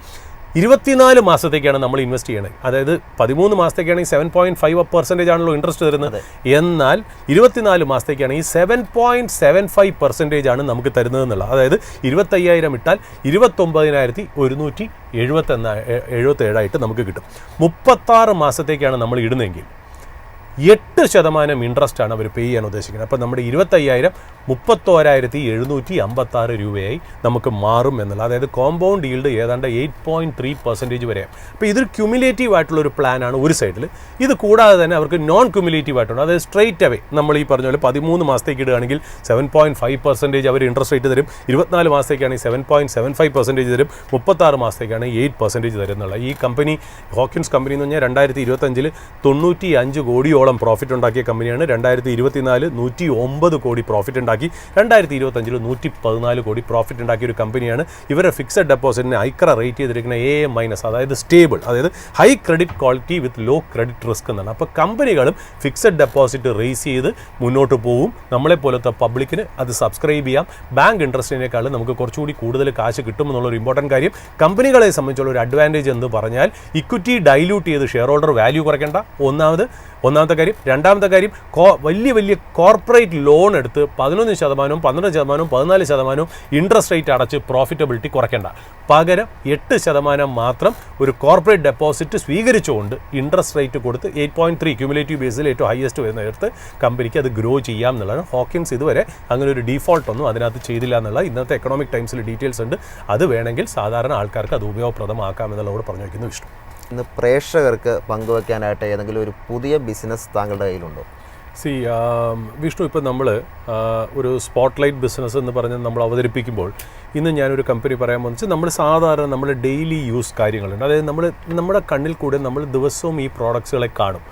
24 മാസത്തേക്കാണ് നമ്മൾ ഇൻവെസ്റ്റ് ചെയ്യണത്. അതായത് 13 മാസത്തേക്കാണെങ്കിൽ 7.5% ആണല്ലോ ഇൻട്രസ്റ്റ് തരുന്നത്. എന്നാൽ 24 മാസത്തേക്കാണെങ്കിൽ 7.75% ആണ് നമുക്ക് തരുന്നത് എന്നുള്ളത്. അതായത് 25,000 ഇട്ടാൽ 29,177 നമുക്ക് കിട്ടും. 36 മാസത്തേക്കാണ് നമ്മൾ ഇടുന്നതെങ്കിൽ 8% ഇൻട്രസ്റ്റാണ് അവർ പേ ചെയ്യാൻ ഉദ്ദേശിക്കുന്നത്. അപ്പോൾ നമ്മുടെ 25,000 31,756 രൂപയായി നമുക്ക് മാറും എന്നുള്ളത്. അതായത് കോമ്പൗണ്ട് ഈൽഡ് ഏതാണ്ട് 8.3% വരെ. അപ്പോൾ ഇതൊരു ക്യുമുലേറ്റീവ് ആയിട്ടുള്ളൊരു പ്ലാനാണ് ഒരു സൈഡിൽ. ഇത് കൂടാതെ തന്നെ അവർക്ക് നോൺ ക്യുമുലേറ്റീവ് ആയിട്ടുണ്ട്. അതായത് സ്ട്രെയിറ്റ് അവേ നമ്മൾ ഈ പറഞ്ഞ പോലെ 13 മാസത്തേക്ക് ഇടുകയാണെങ്കിൽ 7.5% അവർ ഇൻട്രസ്റ്റ് റേറ്റ് തരും. 24 മാസത്തേക്കാണെങ്കിൽ 7.75% തരും. 36 മാസത്തേക്കാണെങ്കിൽ 8% തരും എന്നുള്ള ഈ കമ്പനി ഹോക്കിൻസ് കമ്പനി എന്ന് പറഞ്ഞാൽ 2025 95 കോടിയോളം പ്രോഫിറ്റ് ഉണ്ടാക്കിയ കമ്പനിയാണ്. 2024 109 കോടി പ്രോഫിറ്റ് ഉണ്ടാക്കി. 2025 114 കോടി പ്രോഫിറ്റ് ഉണ്ടാക്കിയ ഒരു കമ്പനിയാണ്. ഇവരുടെ ഫിക്സഡ് ഡെപ്പോസിറ്റിനെ ഐക്ര റേറ്റ് ചെയ്തിരിക്കുന്ന AM-, അതായത് സ്റ്റേബിൾ, അതായത് ഹൈ ക്രെഡിറ്റ് ക്വാളിറ്റി വിത്ത് ലോ ക്രെഡിറ്റ് റിസ്ക് എന്നാണ്. അപ്പോൾ കമ്പനികളും ഫിക്സഡ് ഡെപ്പോസിറ്റ് റേസ് ചെയ്ത് മുന്നോട്ട് പോവും. നമ്മളെപ്പോലത്തെ പബ്ലിക്കിന് അത് സബ്സ്ക്രൈബ് ചെയ്യാം. ബാങ്ക് ഇൻട്രസ്റ്റിനേക്കാളും നമുക്ക് കുറച്ചുകൂടി കൂടുതൽ കാശ് കിട്ടുമെന്നുള്ളൊരു ഇമ്പോർട്ടൻറ്റ് കാര്യം. കമ്പനികളെ സംബന്ധിച്ചുള്ള ഒരു അഡ്വാൻറ്റേജ് എന്ന് പറഞ്ഞാൽ ഇക്വിറ്റി ഡൈല്യൂട്ട് ചെയ്ത് ഷെയർ ഹോൾഡർ വാല്യൂ കുറയ്ക്കേണ്ട ഒന്നാമത്തെ കാര്യം. രണ്ടാമത്തെ കാര്യം, വലിയ കോർപ്പറേറ്റ് ലോൺ എടുത്ത് 11%, 12%, 14% ഇൻട്രസ്റ്റ് റേറ്റ് അടച്ച് പ്രോഫിറ്റബിലിറ്റി കുറയ്ക്കേണ്ട. പകരം 8% മാത്രം ഒരു കോർപ്പറേറ്റ് ഡെപ്പോസിറ്റ് സ്വീകരിച്ചുകൊണ്ട് ഇൻട്രസ്റ്റ് റേറ്റ് കൊടുത്ത് 8.3 ക്യുമുലേറ്റീവ് ബേസിൽ ഏറ്റവും ഹയസ്റ്റ് വരുന്നിടത്ത് കമ്പനിക്ക് അത് ഗ്രോ ചെയ്യാം എന്നുള്ളതാണ്. ഹോക്കിൻസ് ഇതുവരെ അങ്ങനെ ഒരു ഡീഫോൾട്ട് ഒന്നും അതിനകത്ത് ചെയ്തില്ല എന്നുള്ള ഇന്നത്തെ എക്കണോമിക് ടൈംസിൽ ഡീറ്റെയിൽസ് ഉണ്ട്. അത് വേണമെങ്കിൽ സാധാരണ ആൾക്കാർക്ക് അത് ഉപയോഗപ്രദമാക്കാം എന്നുള്ളതോട് പറഞ്ഞു വയ്ക്കുന്നു. വിഷ്ണു, ഇന്ന് പ്രേക്ഷകർക്ക് പങ്കുവയ്ക്കാനായിട്ട് ഏതെങ്കിലും ഒരു പുതിയ ബിസിനസ് താങ്കളുടെ കയ്യിലുണ്ടോ? വിഷ്ണു, ഇപ്പോൾ നമ്മൾ ഒരു സ്പോട്ട്ലൈറ്റ് ബിസിനസ് എന്ന് പറഞ്ഞ് നമ്മൾ അവതരിപ്പിക്കുമ്പോൾ ഇന്ന് ഞാനൊരു കമ്പനി പറയാൻ വെച്ചാൽ നമ്മൾ സാധാരണ നമ്മൾ ഡെയിലി യൂസ് കാര്യങ്ങളുണ്ട്. അതായത് നമ്മുടെ കണ്ണിൽ കൂടെ നമ്മൾ ദിവസവും ഈ പ്രോഡക്ട്സുകളെ കാണും.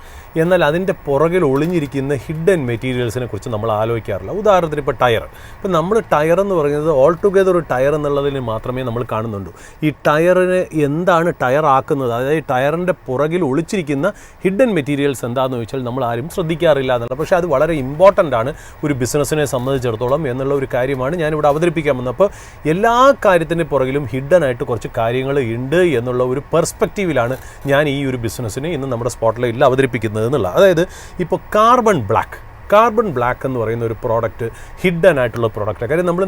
എന്നാൽ അതിൻ്റെ പുറകിൽ ഒളിഞ്ഞിരിക്കുന്ന ഹിഡൻ മെറ്റീരിയൽസിനെ കുറിച്ച് നമ്മൾ ആലോചിക്കാറില്ല. ഉദാഹരണത്തിന് ഇപ്പോൾ ടയർ. ഇപ്പോൾ നമ്മൾ ടയർ എന്ന് പറയുന്നത് ഓൾ ടുഗെദർ ഒരു ടയർ എന്നുള്ളതിന് മാത്രമേ നമ്മൾ കാണുന്നുള്ളൂ. ഈ ടയറിന് എന്താണ് ടയർ ആക്കുന്നത്, അതായത് ടയറിൻ്റെ പുറകിൽ ഒളിച്ചിരിക്കുന്ന ഹിഡൻ മെറ്റീരിയൽസ് എന്താണെന്ന് ചോദിച്ചാൽ നമ്മൾ ആരും ശ്രദ്ധിക്കാറില്ല എന്നുള്ള. പക്ഷേ അത് വളരെ ഇമ്പോർട്ടൻ്റ് ആണ് ഒരു ബിസിനസ്സിനെ സംബന്ധിച്ചിടത്തോളം എന്നുള്ള ഒരു കാര്യമാണ് ഞാനിവിടെ അവതരിപ്പിക്കാൻ വന്നത്. അപ്പോൾ എല്ലാ കാര്യത്തിൻ്റെ പുറകിലും ഹിഡൻ ആയിട്ട് കുറച്ച് കാര്യങ്ങൾ ഉണ്ട് എന്നുള്ള ഒരു പെർസ്പെക്റ്റീവിലാണ് ഞാൻ ഈ ഒരു ബിസിനസ്സിനെ ഇന്ന് നമ്മുടെ സ്പോട്ട്ലൈറ്റിൽ അവതരിപ്പിക്കുന്നത് എന്നുള്ള. അതായത് ഇപ്പോൾ കാർബൺ ബ്ലാക്ക് എന്ന് പറയുന്ന ഒരു പ്രോഡക്റ്റ് ഹിഡൻ ആയിട്ടുള്ള പ്രോഡക്റ്റ്. കാര്യം നമ്മൾ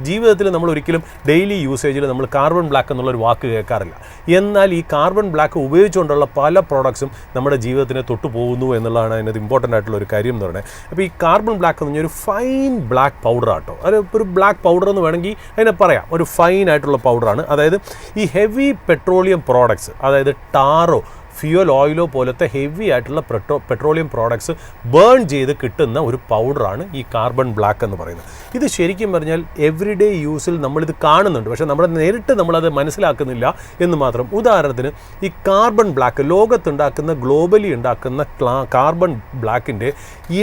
ജീവിതത്തിൽ നമ്മൾ ഒരിക്കലും ഡെയിലി യൂസേജിൽ നമ്മൾ കാർബൺ ബ്ലാക്ക് എന്നുള്ളൊരു വാക്ക് കേൾക്കാറില്ല. എന്നാൽ ഈ കാർബൺ ബ്ലാക്ക് ഉപയോഗിച്ചുകൊണ്ടുള്ള പല പ്രോഡക്ട്സും നമ്മുടെ ജീവിതത്തിനെ തൊട്ടു പോകുന്നു എന്നുള്ളതാണ് അതിനകത്ത് ഇമ്പോർട്ടൻ്റ് ആയിട്ടുള്ള ഒരു കാര്യം എന്ന് പറയുന്നത്. അപ്പോൾ ഈ കാർബൺ ബ്ലാക്ക് എന്ന് പറഞ്ഞാൽ ഒരു ഫൈൻ ബ്ലാക്ക് പൗഡർ ആട്ടോ. അത് ഒരു ബ്ലാക്ക് പൗഡർ എന്ന് വേണമെങ്കിൽ അതിനെ പറയാം, ഒരു ഫൈൻ ആയിട്ടുള്ള പൗഡറാണ്. അതായത് ഈ ഹെവി പെട്രോളിയം പ്രോഡക്ട്സ്, അതായത് ടാറോ ഫ്യൂൽ ഓയിലോ പോലത്തെ ഹെവി ആയിട്ടുള്ള പെട്രോളിയം പ്രോഡക്ട്സ് ബേൺ ചെയ്ത് കിട്ടുന്ന ഒരു പൗഡറാണ് ഈ കാർബൺ ബ്ലാക്ക് എന്ന് പറയുന്നത്. ഇത് ശരിക്കും പറഞ്ഞാൽ എവറിഡേ യൂസിൽ നമ്മളിത് കാണുന്നുണ്ട്, പക്ഷേ നേരിട്ട് നമ്മളത് മനസ്സിലാക്കുന്നില്ല എന്ന് മാത്രം. ഉദാഹരണത്തിന് ഈ കാർബൺ ബ്ലാക്ക് ലോകത്തുണ്ടാക്കുന്ന ഗ്ലോബലി ഉണ്ടാക്കുന്ന കാർബൺ ബ്ലാക്കിൻ്റെ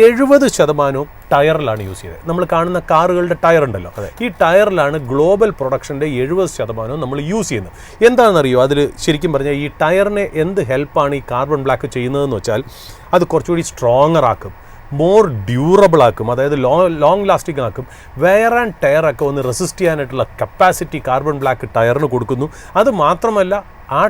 70% ടയറിലാണ് യൂസ് ചെയ്തത്. നമ്മൾ കാണുന്ന കാറുകളുടെ ടയർ ഉണ്ടല്ലോ, ഈ ടയറിലാണ് ഗ്ലോബൽ പ്രൊഡക്ഷൻ്റെ 70% നമ്മൾ യൂസ് ചെയ്യുന്നത്. എന്താണെന്നറിയോ, അതിൽ ശരിക്കും പറഞ്ഞാൽ ഈ ടയറിനെ എന്ത് ഹെൽപ്പാണ് ഈ കാർബൺ ബ്ലാക്ക് ചെയ്യുന്നതെന്ന് വെച്ചാൽ അത് കുറച്ചുകൂടി സ്ട്രോങ്ങർ ആക്കും, മോർ ഡ്യൂറബിൾ ആക്കും, അതായത് ലോങ് ലാസ്റ്റിംഗ് ആക്കും. വെയർ ആൻഡ് ടയറൊക്കെ ഒന്ന് റെസിസ്റ്റ് ചെയ്യാനായിട്ടുള്ള കപ്പാസിറ്റി കാർബൺ ബ്ലാക്ക് ടയറിന് കൊടുക്കുന്നു. അത് മാത്രമല്ല ആ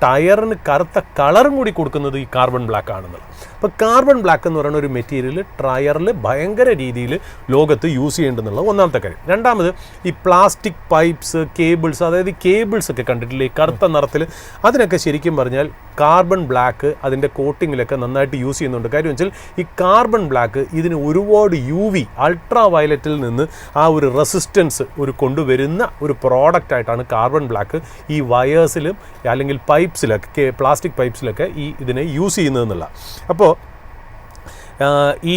ടയറിന് കറുത്ത കളറും കൂടി കൊടുക്കുന്നത് ഈ കാർബൺ ബ്ലാക്ക് ആണെന്നുള്ളത്. അപ്പോൾ കാർബൺ ബ്ലാക്ക് എന്ന് പറയുന്ന ഒരു മെറ്റീരിയൽ ടയറിൽ ഭയങ്കര രീതിയിൽ ലോകത്ത് യൂസ് ചെയ്യേണ്ടെന്നുള്ള ഒന്നാമത്തെ കാര്യം. രണ്ടാമത് ഈ പ്ലാസ്റ്റിക് പൈപ്പ്സ്, കേബിൾസ്, അതായത് കേബിൾസ് ഒക്കെ കണ്ടിട്ടില്ലേ ഈ കറുത്ത നിറത്തിൽ, അതിനൊക്കെ ശരിക്കും പറഞ്ഞാൽ കാർബൺ ബ്ലാക്ക് അതിൻ്റെ കോട്ടിങ്ങിലൊക്കെ നന്നായിട്ട് യൂസ് ചെയ്യുന്നുണ്ട്. കാര്യം വെച്ചാൽ ഈ കാർബൺ ബ്ലാക്ക് ഇതിന് ഒരുപാട് UV അൾട്രാ വയലറ്റിൽ നിന്ന് ആ ഒരു റെസിസ്റ്റൻസ് കൊണ്ടുവരുന്ന ഒരു പ്രോഡക്റ്റായിട്ടാണ് കാർബൺ ബ്ലാക്ക് ഈ വയേഴ്സിലും അല്ലെങ്കിൽ പൈപ്പ്സിലൊക്കെ, പ്ലാസ്റ്റിക് പൈപ്പ്സിലൊക്കെ ഇതിനെ യൂസ് ചെയ്യുന്നതെന്നുള്ള. അപ്പോൾ ഈ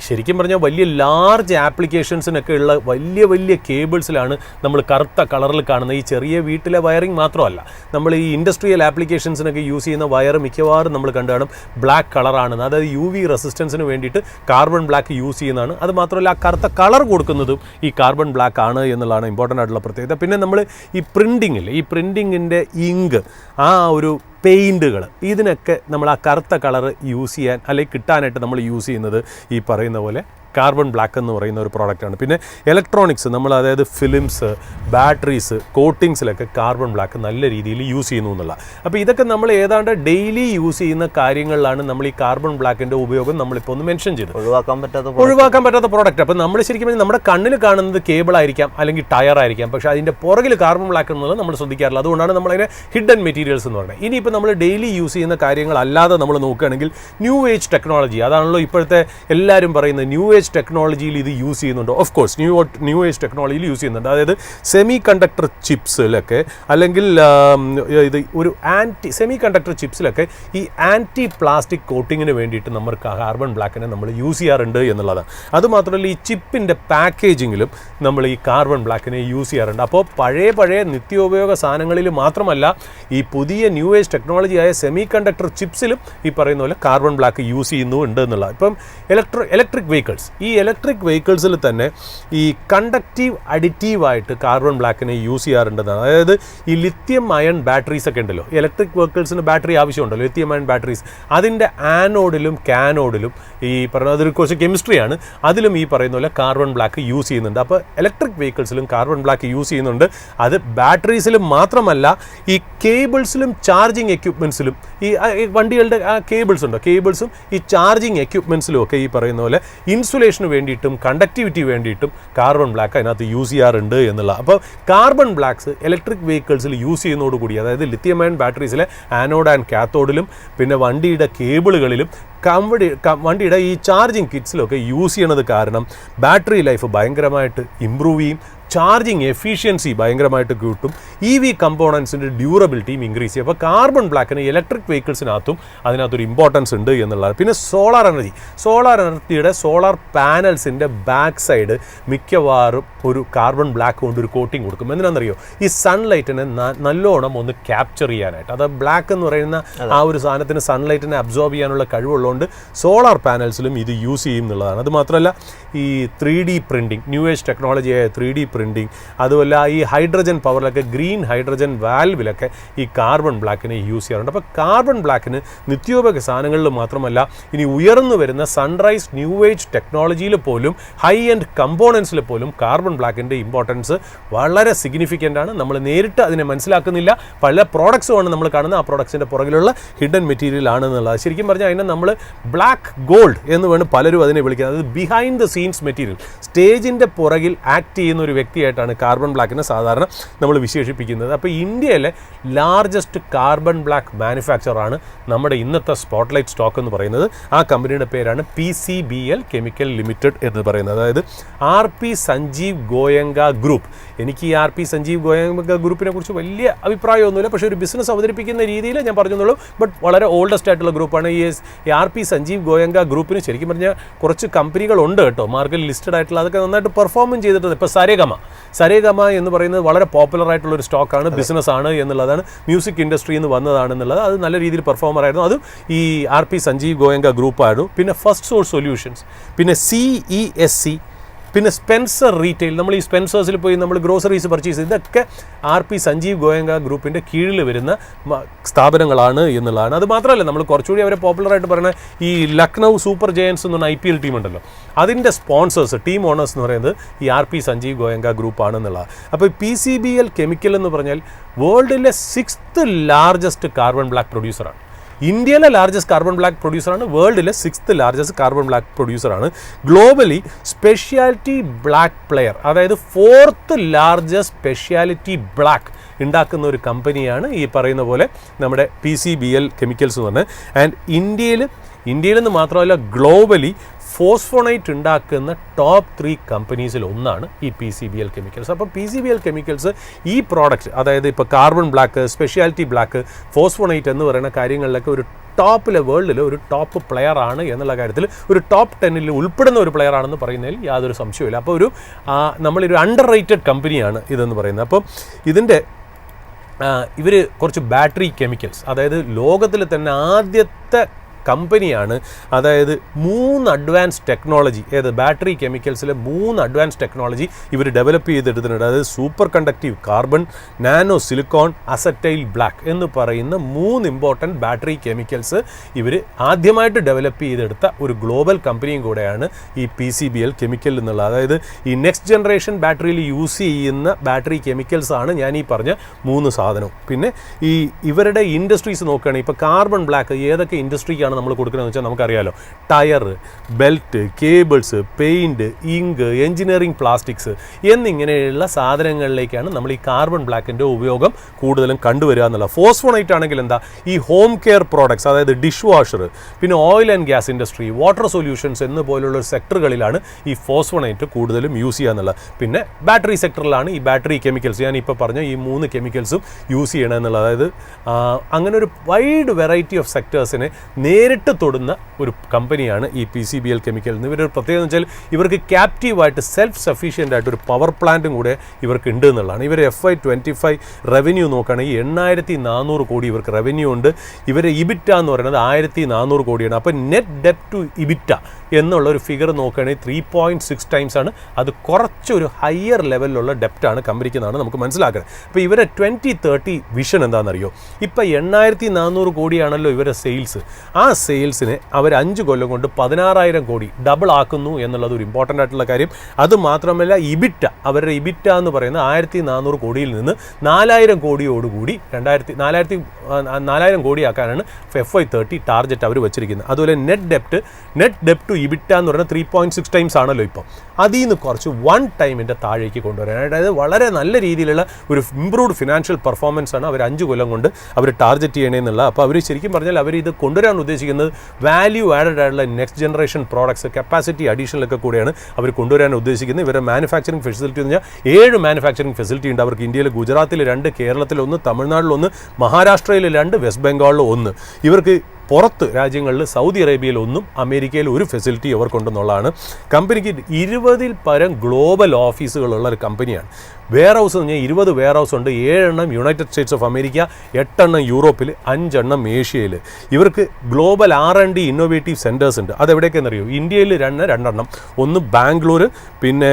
ശരിക്കും പറഞ്ഞാൽ വലിയ ലാർജ് ആപ്ലിക്കേഷൻസിനൊക്കെ ഉള്ള വലിയ വലിയ കേബിൾസിലാണ് നമ്മൾ കറുത്ത കളറിൽ കാണുന്നത്. ഈ ചെറിയ വീട്ടിലെ വയറിങ് മാത്രമല്ല, നമ്മൾ ഈ ഇൻഡസ്ട്രിയൽ ആപ്ലിക്കേഷൻസിനൊക്കെ യൂസ് ചെയ്യുന്ന വയർ മിക്കവാറും നമ്മൾ കണ്ടു കാണും ബ്ലാക്ക് കളറാണ്. അതായത് UV റെസിസ്റ്റൻസിന് വേണ്ടിയിട്ട് കാർബൺ ബ്ലാക്ക് യൂസ് ചെയ്യുന്നതാണ്. അത് മാത്രമല്ല, ആ കറുത്ത കളർ കൊടുക്കുന്നതും ഈ കാർബൺ ബ്ലാക്ക് ആണ് എന്നുള്ളതാണ് ഇമ്പോർട്ടൻ്റ് ആയിട്ടുള്ള പ്രത്യേകത. പിന്നെ നമ്മൾ ഈ പ്രിൻറ്റിങ്ങിൻ്റെ ഇങ്ക്, ആ ഒരു പെയിൻറ്റുകൾ, ഇതിനൊക്കെ നമ്മൾ ആ കറുത്ത കളർ യൂസ് ചെയ്യാൻ അല്ലെങ്കിൽ കിട്ടാനായിട്ട് നമ്മൾ യൂസ് ചെയ്യുന്നത് ഈ പറയുന്ന പോലെ കാർബൺ ബ്ലാക്ക് എന്ന് പറയുന്ന ഒരു പ്രോഡക്റ്റാണ്. പിന്നെ ഇലക്ട്രോണിക്സ്, നമ്മൾ അതായത് ഫിലിംസ്, ബാറ്ററീസ്, കോട്ടിങ്സിലൊക്കെ കാർബൺ ബ്ലാക്ക് നല്ല രീതിയിൽ യൂസ് ചെയ്യുന്നു എന്നുള്ള. അപ്പോൾ ഇതൊക്കെ നമ്മൾ ഏതാണ്ട് ഡെയിലി യൂസ് ചെയ്യുന്ന കാര്യങ്ങളിലാണ് നമ്മൾ ഈ കാർബൺ ബ്ലാക്കിൻ്റെ ഉപയോഗം നമ്മളിപ്പോൾ ഒന്ന് മെൻഷൻ ചെയ്തത്. ഒഴിവാക്കാൻ പറ്റാത്ത പ്രോഡക്റ്റ്. അപ്പോൾ നമ്മൾ ശരിക്കും പറഞ്ഞാൽ നമ്മുടെ കണ്ണിൽ കാണുന്നത് കേബിൾ ആയിരിക്കാം അല്ലെങ്കിൽ ടയർ ആയിരിക്കാം, പക്ഷേ അതിൻ്റെ പുറകിൽ കാർബൺ ബ്ലാക്ക് എന്നുള്ളത് നമ്മൾ ശ്രദ്ധിക്കാറില്ല. അതുകൊണ്ടാണ് നമ്മളതിനെ ഹിഡൻ മെറ്റീരിയൽസ് എന്ന് പറയുന്നത്. ഇനിയിപ്പോൾ നമ്മൾ ഡെയിലി യൂസ് ചെയ്യുന്ന കാര്യങ്ങളല്ലാതെ നമ്മൾ നോക്കുകയാണെങ്കിൽ ന്യൂ ഏജ് ടെക്നോളജി, അതാണല്ലോ ഇപ്പോഴത്തെ എല്ലാവരും പറയുന്നത്, ന്യൂ ഏജ് ടെക്നോളജിയിൽ ഇത് യൂസ് ചെയ്യുന്നുണ്ട്. ഓഫ് കോഴ്സ് ന്യൂ ഏജ് ടെക്നോളജിയിൽ യൂസ് ചെയ്യുന്നുണ്ട്. അതായത് സെമി കണ്ടക്ടർ ചിപ്സിലൊക്കെ, അല്ലെങ്കിൽ ഇത് ഒരു സെമി കണ്ടക്ടർ ചിപ്സിലൊക്കെ ഈ ആൻറ്റി പ്ലാസ്റ്റിക് കോട്ടിങ്ങിന് വേണ്ടിയിട്ട് നമ്മൾ കാർബൺ ബ്ലാക്കിനെ നമ്മൾ യൂസ് ചെയ്യാറുണ്ട് എന്നുള്ളതാണ്. അതുമാത്രമല്ല, ഈ ചിപ്പിൻ്റെ പാക്കേജിങ്ങിലും നമ്മൾ ഈ കാർബൺ ബ്ലാക്കിനെ യൂസ് ചെയ്യാറുണ്ട്. അപ്പോൾ പഴയ നിത്യോപയോഗ സാധനങ്ങളിൽ മാത്രമല്ല, ഈ പുതിയ ന്യൂ ഏജ് ടെക്നോളജിയായ സെമി കണ്ടക്ടർ ചിപ്സിലും ഈ പറയുന്ന പോലെ കാർബൺ ബ്ലാക്ക് യൂസ് ചെയ്യുന്നുണ്ട് എന്നുള്ളത്. ഇപ്പം ഇലക്ട്രിക് വെഹിക്കിൾസ്, ഈ ഇലക്ട്രിക് വെഹിക്കിൾസിൽ തന്നെ ഈ കണ്ടക്റ്റീവ് അഡിറ്റീവായിട്ട് കാർബൺ ബ്ലാക്കിനെ യൂസ് ചെയ്യാറുണ്ടെന്നാണ്. അതായത് ഈ ലിത്യം അയൺ ബാറ്ററീസ് ഒക്കെ ഉണ്ടല്ലോ, ഇലക്ട്രിക് വെഹിക്കിൾസിന് ബാറ്ററി ആവശ്യമുണ്ടല്ലോ, ലിത്യം അയൺ ബാറ്ററീസ്, അതിൻ്റെ ആനോഡിലും കാനോഡിലും ഈ പറയുന്നത് അതൊരു കുറച്ച് കെമിസ്ട്രിയാണ്, അതിലും ഈ പറയുന്ന പോലെ കാർബൺ ബ്ലാക്ക് യൂസ് ചെയ്യുന്നുണ്ട്. അപ്പോൾ ഇലക്ട്രിക് വെഹിക്കിൾസിലും കാർബൺ ബ്ലാക്ക് യൂസ് ചെയ്യുന്നുണ്ട്. അത് ബാറ്ററീസിലും മാത്രമല്ല, ഈ കേബിൾസിലും ചാർജിങ് എക്യുപ്മെൻറ്റ്സിലും, ഈ വണ്ടികളുടെ കേബിൾസ് ഉണ്ടോ, കേബിൾസും ഈ ചാർജിങ് എക്യുപ്മെൻറ്റ്സിലും ഒക്കെ ഈ പറയുന്ന പോലെ ഇൻസുലേഷന് വേണ്ടിയിട്ടും കണ്ടക്ടിവിറ്റി വേണ്ടിയിട്ടും കാർബൺ ബ്ലാക്ക് അതിനകത്ത് യൂസ് ചെയ്യാറുണ്ട് എന്നുള്ള. അപ്പോൾ കാർബൺ ബ്ലാക്ക്സ് ഇലക്ട്രിക് വെഹിക്കിൾസിൽ യൂസ് ചെയ്യുന്നതോടുകൂടി, അതായത് ലിത്യം അയൺ ബാറ്ററീസിലെ ആനോഡ് ആൻഡ് കാത്തോഡിലും പിന്നെ വണ്ടിയുടെ കേബിളുകളിലും വണ്ടിയുടെ ഈ ചാർജിങ് കിറ്റ്സിലൊക്കെ യൂസ് ചെയ്യണത് കാരണം ബാറ്ററി ലൈഫ് ഭയങ്കരമായിട്ട് ഇമ്പ്രൂവ് ചെയ്യും, ചാർജിങ് എഫിഷ്യൻസി ഭയങ്കരമായിട്ട് കിട്ടും, EV കമ്പോണൻസിൻ്റെ ഡ്യൂറബിലിറ്റിയും ഇൻക്രീസ് ചെയ്യും. അപ്പോൾ കാർബൺ ബ്ലാക്കിന് ഇലക്ട്രിക് വെഹിക്കിൾസിനകത്തും അതിനകത്തൊരു ഇമ്പോർട്ടൻസ് ഉണ്ട് എന്നുള്ളത്. പിന്നെ സോളാർ എനർജിയുടെ സോളാർ പാനൽസിൻ്റെ ബാക്ക് സൈഡ് മിക്കവാറും ഒരു കാർബൺ ബ്ലാക്ക് കൊണ്ട് ഒരു കോട്ടിങ് കൊടുക്കും. എന്തിനാണെന്നറിയോ? ഈ സൺലൈറ്റിനെ നല്ലോണം ഒന്ന് ക്യാപ്ചർ ചെയ്യാനായിട്ട്. അത് ബ്ലാക്ക് എന്ന് പറയുന്ന ആ ഒരു സാധനത്തിന് സൺലൈറ്റിനെ അബ്സോർബ് ചെയ്യാനുള്ള കഴിവുള്ളതുകൊണ്ട് സോളാർ പാനൽസിലും ഇത് യൂസ് ചെയ്യും എന്നുള്ളതാണ്. അതുമാത്രമല്ല, ഈ 3D പ്രിൻറ്റിങ്, ന്യൂ ഏജ് ടെക്നോളജിയായ 3D പ്രിൻറ്റിങ്, അതുമല്ല ഈ ഹൈഡ്രജൻ പവറിലൊക്കെ, ഗ്രീൻ ഹൈഡ്രജൻ വാൽവിലൊക്കെ ഈ കാർബൺ ബ്ലാക്കിനെ യൂസ് ചെയ്യാറുണ്ട്. അപ്പോൾ കാർബൺ ബ്ലാക്കിന് നിത്യോപയോഗ സാധനങ്ങളിൽ മാത്രമല്ല, ഇനി ഉയർന്നു വരുന്ന സൺറൈസ് ന്യൂ ഏജ് ടെക്നോളജിയിൽ പോലും, ഹൈ എൻഡ് കമ്പോണൻസിൽ പോലും കാർബൺ ബ്ലാക്കിൻ്റെ ഇമ്പോർട്ടൻസ് വളരെ സിഗ്നിഫിക്കൻ്റ് ആണ്. നമ്മൾ നേരിട്ട് അതിനെ മനസ്സിലാക്കുന്നില്ല. പല പ്രോഡക്ട്സുമാണ് നമ്മൾ കാണുന്നത്, ആ പ്രോഡക്ട്സിൻ്റെ പുറകിലുള്ള ഹിഡൻ മെറ്റീരിയൽ ആണെന്നുള്ളത്. ശരിക്കും പറഞ്ഞാൽ അതിനെ നമ്മൾ ബ്ലാക്ക് ഗോൾഡ് എന്ന് വേണം പലരും അതിനെ വിളിക്കുന്നത്. അത് ബിഹൈൻഡ് ദ സീൻസ് മെറ്റീരിയൽ, സ്റ്റേജിൻ്റെ പുറകിൽ ആക്ട് ചെയ്യുന്ന ഒരു വ്യക്തിയായിട്ടാണ് കാർബൺ ബ്ലാക്കിനെ സാധാരണ നമ്മൾ വിശേഷിപ്പിക്കുന്നത്. അപ്പോൾ ഇന്ത്യയിലെ ലാർജസ്റ്റ് കാർബൺ ബ്ലാക്ക് മാനുഫാക്ചറാണ് നമ്മുടെ ഇന്നത്തെ സ്പോട്ട്ലൈറ്റ് സ്റ്റോക്ക് എന്ന് പറയുന്നത്. ആ കമ്പനിയുടെ പേരാണ് PCBL കെമിക്കൽ ലിമിറ്റഡ് എന്ന് പറയുന്നത്. അതായത് RP സഞ്ജീവ് ഗോയങ്ക ഗ്രൂപ്പ്. എനിക്ക് ഈ RP സഞ്ജീവ് ഗോയങ്ക ഗ്രൂപ്പിനെ കുറിച്ച് വലിയ അഭിപ്രായമൊന്നുമില്ല, പക്ഷേ ഒരു ബിസിനസ് അവതരിപ്പിക്കുന്ന രീതിയിൽ ഞാൻ പറഞ്ഞെന്നുള്ളൂ. ബട്ട് വളരെ ഓൾഡസ്റ്റ് ആയിട്ടുള്ള ഗ്രൂപ്പാണ് ഈ RP സഞ്ജീവ് ഗോയങ്ക ഗ്രൂപ്പിന്. ശരിക്കും പറഞ്ഞാൽ കുറച്ച് കമ്പനികളുണ്ട് കേട്ടോ മാർക്കറ്റിൽ ലിസ്റ്റഡ് ആയിട്ടുള്ള, അതൊക്കെ നന്നായിട്ട് പെർഫോമും ചെയ്തിട്ടുണ്ട്. ഇപ്പോൾ സരേഗമ എന്ന് പറയുന്നത് വളരെ പോപ്പുലർ ആയിട്ടുള്ള ഒരു സ്റ്റോക്കാണ്, ബിസിനസ്സാണ് എന്നുള്ളതാണ്. മ്യൂസിക് ഇൻഡസ്ട്രിയിൽ നിന്ന് വന്നതാണെന്നുള്ളത്, അത് നല്ല രീതിയിൽ പെർഫോമർ ആയിരുന്നു. അതും ഈ RP സഞ്ജീവ് ഗോയങ്ക ഗ്രൂപ്പായിരുന്നു. പിന്നെ ഫസ്റ്റ് സോഴ്സ് സൊല്യൂഷൻസ്, പിന്നെ CESC, പിന്നെ സ്പെൻസർ റീറ്റെയിൽ, നമ്മൾ ഈ സ്പെൻസേഴ്സിൽ പോയി നമ്മൾ ഗ്രോസറീസ് പർച്ചേസ്, ഇതൊക്കെ ആർ.പി. സഞ്ജീവ് ഗോയങ്ക ഗ്രൂപ്പിൻ്റെ കീഴിൽ വരുന്ന സ്ഥാപനങ്ങളാണ് എന്നുള്ളതാണ്. അത് മാത്രമല്ല, നമ്മൾ കുറച്ചുകൂടി അവരെ പോപ്പുലറായിട്ട് പറയുന്ന ഈ ലക്നൗ സൂപ്പർ ജയൻസ് എന്ന് പറഞ്ഞ IPL ടീം ഉണ്ടല്ലോ, അതിൻ്റെ സ്പോൺസേഴ്സ്, ടീം ഓണേഴ്സ് എന്ന് പറയുന്നത് ഈ ആർ.പി. സഞ്ജീവ് ഗോയങ്ക ഗ്രൂപ്പാണെന്നുള്ളത്. അപ്പോൾ PCBL കെമിക്കൽ എന്ന് പറഞ്ഞാൽ വേൾഡിലെ 6th ലാർജസ്റ്റ് കാർബൺ ബ്ലാക്ക് പ്രൊഡ്യൂസറാണ്. ഇന്ത്യയിലെ ലാർജസ്റ്റ് കാർബൺ ബ്ലാക്ക് പ്രൊഡ്യൂസറാണ്, വേൾഡിലെ 6th ലാർജസ്റ്റ് കാർബൺ ബ്ലാക്ക് പ്രൊഡ്യൂസറാണ്. ഗ്ലോബലി സ്പെഷ്യാലിറ്റി ബ്ലാക്ക് പ്ലെയർ, അതായത് 4th ലാർജസ്റ്റ് സ്പെഷ്യാലിറ്റി ബ്ലാക്ക് ഉണ്ടാക്കുന്ന ഒരു കമ്പനിയാണ് ഈ പറയുന്ന പോലെ നമ്മുടെ PCBL കെമിക്കൽസ് എന്ന് പറഞ്ഞത്. ആൻഡ് ഇന്ത്യയിൽ നിന്ന് മാത്രമല്ല ഗ്ലോബലി ഫോസ്ഫോണൈറ്റ് ഉണ്ടാക്കുന്ന ടോപ്പ് 3 കമ്പനീസിൽ ഒന്നാണ് ഈ PCBL കെമിക്കൽസ്. അപ്പോൾ PCBL കെമിക്കൽസ് ഈ പ്രോഡക്റ്റ്, അതായത് ഇപ്പോൾ കാർബൺ ബ്ലാക്ക്, സ്പെഷ്യാലിറ്റി ബ്ലാക്ക്, ഫോസ്ഫോണൈറ്റ് എന്ന് പറയുന്ന കാര്യങ്ങളിലൊക്കെ ഒരു വേൾഡിൽ ഒരു ടോപ്പ് പ്ലെയർ ആണ് എന്നുള്ള കാര്യത്തിൽ, ഒരു ടോപ്പ് 10ൽ ഉൾപ്പെടുന്ന ഒരു പ്ലെയർ ആണെന്ന് പറയുന്നതിൽ യാതൊരു സംശയമില്ല. അപ്പോൾ നമ്മളൊരു അണ്ടർ റേറ്റഡ് കമ്പനിയാണ് ഇതെന്ന് പറയുന്നത്. അപ്പം ഇവർ കുറച്ച് ബാറ്ററി കെമിക്കൽസ്, അതായത് ലോകത്തിൽ തന്നെ ആദ്യത്തെ കമ്പനിയാണ്, അതായത് 3 അഡ്വാൻസ് ടെക്നോളജി, ബാറ്ററി കെമിക്കൽസിലെ 3 അഡ്വാൻസ് ടെക്നോളജി ഇവർ ഡെവലപ്പ് ചെയ്തെടുത്തിട്ടുണ്ട്. അതായത് super conductive carbon, nano silicon, acetyl black എന്ന് പറയുന്ന 3 ഇമ്പോർട്ടൻറ്റ് ബാറ്ററി കെമിക്കൽസ് ഇവർ ആദ്യമായിട്ട് ഡെവലപ്പ് ചെയ്തെടുത്ത ഒരു ഗ്ലോബൽ കമ്പനിയും കൂടെയാണ് ഈ PCBL കെമിക്കൽ എന്നുള്ളത്. അതായത് ഈ നെക്സ്റ്റ് ജനറേഷൻ ബാറ്ററിയിൽ യൂസ് ചെയ്യുന്ന ബാറ്ററി കെമിക്കൽസ് ആണ് ഞാൻ ഈ പറഞ്ഞ 3 സാധനവും. പിന്നെ ഇവരുടെ ഇൻഡസ്ട്രീസ് നോക്കുകയാണെങ്കിൽ ഇപ്പോൾ കാർബൺ ബ്ലാക്ക് ഏതൊക്കെ ഇൻഡസ്ട്രിക്കാണ് നമ്മൾ കൊടുക്കുന്നതെന്ന് വെച്ചാൽ നമുക്കറിയാലോ. Tyre, belt, cables, paint, ink, engineering plastics എന്നിങ്ങനെയുള്ള സാധനങ്ങളിലേക്കാണ് നമ്മൾ ഈ കാർബൺ ബ്ലാക്കിൻ്റെ ഉപയോഗം കൂടുതലും കണ്ടുവരിക എന്നുള്ളത്. ഫോസ്ഫോണൈറ്റ് ആണെങ്കിൽ എന്താ, ഈ ഹോം കെയർ പ്രോഡക്ട്സ്, അതായത് ഡിഷ് വാഷർ, പിന്നെ oil and gas industry, water solutions എന്ന് പോലുള്ള സെക്ടറുകളിലാണ് ഈ ഫോസ്ഫോണൈറ്റ് കൂടുതലും യൂസ് ചെയ്യുക എന്നുള്ളത്. പിന്നെ ബാറ്ററി സെക്ടറിലാണ് ഈ ബാറ്ററി കെമിക്കൽസ്, ഞാൻ ഇപ്പോൾ പറഞ്ഞ ഈ 3 കെമിക്കൽസും യൂസ് ചെയ്യണം എന്നുള്ളത്. അതായത് അങ്ങനെ ഒരു വൈഡ് വെറൈറ്റി ഓഫ് സെക്ടേഴ്സിനെ നേരിട്ട് തൊടുന്ന ഒരു കമ്പനിയാണ് ഈ PCBL കെമിക്കൽ. ഇവരൊരു പ്രത്യേകത എന്ന് വെച്ചാൽ ഇവർക്ക് ക്യാപ്റ്റീവായിട്ട് സെൽഫ് സഫീഷ്യൻ്റ് ആയിട്ട് ഒരു പവർ പ്ലാന്റും കൂടെ ഇവർക്ക് ഉണ്ട് എന്നുള്ളതാണ്. ഇവർ FY25 റവന്യൂ നോക്കുകയാണെങ്കിൽ 8400 കോടി ഇവർക്ക് റവന്യൂ ഉണ്ട്. ഇവരെ ഇബിറ്റ എന്ന് പറയുന്നത് 1400 കോടിയാണ്. അപ്പോൾ നെറ്റ് ഡെറ്റ് ടു ഇബിറ്റ എന്നുള്ള ഒരു ഫിഗർ നോക്കുകയാണെങ്കിൽ 3.6 ടൈംസ് ആണ്. അത് കുറച്ചൊരു ഹയർ ലെവലിലുള്ള ഡെപ്റ്റാണ് കമ്പനിക്ക് എന്നാണ് നമുക്ക് മനസ്സിലാക്കുന്നത്. അപ്പോൾ ഇവരെ 2030 വിഷൻ എന്താണെന്നറിയോ, ഇപ്പോൾ 8400 കോടിയാണല്ലോ ഇവരുടെ സെയിൽസ്. ആ സെയിൽസിനെ അവർ 5 കൊല്ലം കൊണ്ട് 16,000 കോടി ഡബിൾ ആക്കുന്നു എന്നുള്ളത് ഒരു ഇമ്പോർട്ടൻ്റ് ആയിട്ടുള്ള കാര്യം. അതുമാത്രമല്ല അവരുടെ ഇബിറ്റ എന്ന് പറയുന്നത് 1400 കോടിയിൽ നിന്ന് 4000 കോടിയോടുകൂടി 4000 കോടിയാക്കാനാണ് FY30 ടാർഗറ്റ് അവർ വെച്ചിരിക്കുന്നത്. അതുപോലെ നെറ്റ് ഡെപ്റ്റ് ടു ഇബിറ്റ എന്ന് പറയുന്നത് 3.6 ടൈംസ് ആണല്ലോ ഇപ്പോൾ. അതിൽ നിന്ന് കുറച്ച് 1 ടൈമിൻ്റെ താഴേക്ക് കൊണ്ടുവരാൻ, അതായത് വളരെ നല്ല രീതിയിലുള്ള ഒരു ഇംപ്രൂവ്ഡ് ഫിനാൻഷ്യൽ പെർഫോമൻസ് ആണ് അവർ 5 കൊല്ലം കൊണ്ട് അവർ ടാർഗറ്റ് ചെയ്യണമെന്നുള്ള. അപ്പോൾ അവർ ശരിക്കും പറഞ്ഞാൽ അവർ ഇത് കൊണ്ടുവരാൻ ഉദ്ദേശിക്കുന്നത് വാല്യൂ ആഡഡ് ആയിട്ടുള്ള നെക്സ്റ്റ് ജനറേഷൻ പ്രോഡക്ട്സ്, കപ്പാസിറ്റി അഡീഷണലൊക്കെ കൂടെയാണ് അവർ കൊണ്ടുവരാൻ ഉദ്ദേശിക്കുന്നത്. ഇവരുടെ മാനുഫാക്ചറിങ് ഫെസിലിറ്റി എന്ന് പറഞ്ഞാൽ 7 മാനുഫാക്ചറിങ് ഫെസിലിറ്റി ഉണ്ട് അവർക്ക്. ഇന്ത്യയിൽ ഗുജറാത്തിൽ 2, കേരളത്തിൽ 1, തമിഴ്നാട്ടിൽ 1, മഹാരാഷ്ട്രയിൽ 2, വെസ്റ്റ് ബംഗാളിൽ 1. ഇവർക്ക് പുറത്ത് രാജ്യങ്ങളിൽ സൗദി അറേബ്യയിൽ 1, അമേരിക്കയിൽ 1 ഫെസിലിറ്റി അവർക്കുണ്ടെന്നുള്ളതാണ്. കമ്പനിക്ക് 20-ൽ പരം ഗ്ലോബൽ ഓഫീസുകളുള്ള ഒരു കമ്പനിയാണ്. വെയർ ഹൗസ് എന്ന് പറഞ്ഞാൽ 20 വെയർ ഹൗസ് ഉണ്ട്. 7 യുണൈറ്റഡ് സ്റ്റേറ്റ്സ് ഓഫ് അമേരിക്ക, 8 യൂറോപ്പിൽ, 5 ഏഷ്യയിൽ. ഇവർക്ക് ഗ്ലോബൽ R&D ഇന്നോവേറ്റീവ് സെൻറ്റേഴ്സ് ഉണ്ട്. അതെവിടെയൊക്കെയെന്നറിയോ, ഇന്ത്യയിൽ 2 ഒന്ന് ബാംഗ്ലൂർ, പിന്നെ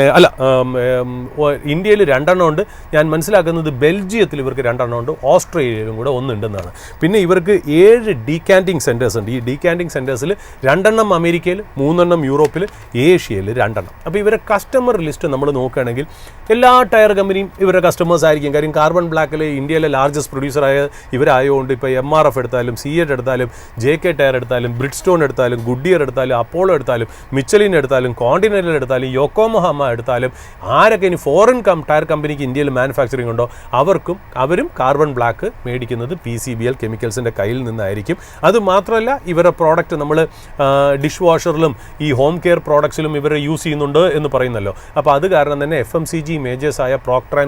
ഇന്ത്യയിൽ 2 ഉണ്ട്. ഞാൻ മനസ്സിലാക്കുന്നത് ബെൽജിയത്തിൽ ഇവർക്ക് 2 ഉണ്ട്, ഓസ്ട്രേലിയയിലും കൂടെ 1 ഉണ്ടെന്നാണ്. പിന്നെ ഇവർക്ക് 7 ഡീകാൻറ്റിംഗ് സെൻറ്റേഴ്സ് ഉണ്ട്. ഈ ഡീകാൻറ്റിംഗ് സെൻറ്റേഴ്സിൽ 2 അമേരിക്കയിൽ, 3 യൂറോപ്പിൽ, ഏഷ്യയിൽ 2. അപ്പോൾ ഇവരെ കസ്റ്റമർ ലിസ്റ്റ് നമ്മൾ നോക്കുകയാണെങ്കിൽ എല്ലാ ടയർ കമ്പനിയും ഇവരുടെ കസ്റ്റമേഴ്സ് ആയിരിക്കും. കാര്യം കാർബൺ ബ്ലാക്കിൽ ഇന്ത്യയിലെ ലാർജസ്റ്റ് പ്രൊഡ്യൂസറായ ഇവരായതുകൊണ്ട് ഇപ്പോൾ MRF എടുത്താലും, സിയറ്റ് എടുത്താലും, JK ടയർ എടുത്താലും, ബ്രിഡ്സ്റ്റോൺ എടുത്താലും, ഗുഡിയർ എടുത്താലും, അപ്പോളോ എടുത്താലും, മിച്ചലിൻ എടുത്താലും, കോണ്ടിനെൻ്റൽ എടുത്താലും, യോക്കോമഹാമ എടുത്താലും, ആരൊക്കെ ഇനി ഫോറിൻ ടയർ കമ്പനിക്ക് ഇന്ത്യയിൽ മാനുഫാക്ചറിങ് ഉണ്ടോ അവരും കാർബൺ ബ്ലാക്ക് മേടിക്കുന്നത് PCBL കെമിക്കൽസിൻ്റെ കയ്യിൽ നിന്നായിരിക്കും. അതുമാത്രമല്ല ഇവരുടെ പ്രോഡക്റ്റ് നമ്മൾ ഡിഷ് വാഷറിലും ഈ ഹോം കെയർ പ്രോഡക്ട്സിലും ഇവർ യൂസ് ചെയ്യുന്നുണ്ട് എന്ന് പറയുന്നല്ലോ. അപ്പോൾ അത് കാരണം തന്നെ FMCG മേജേഴ്സായ പ്രോക്ടർ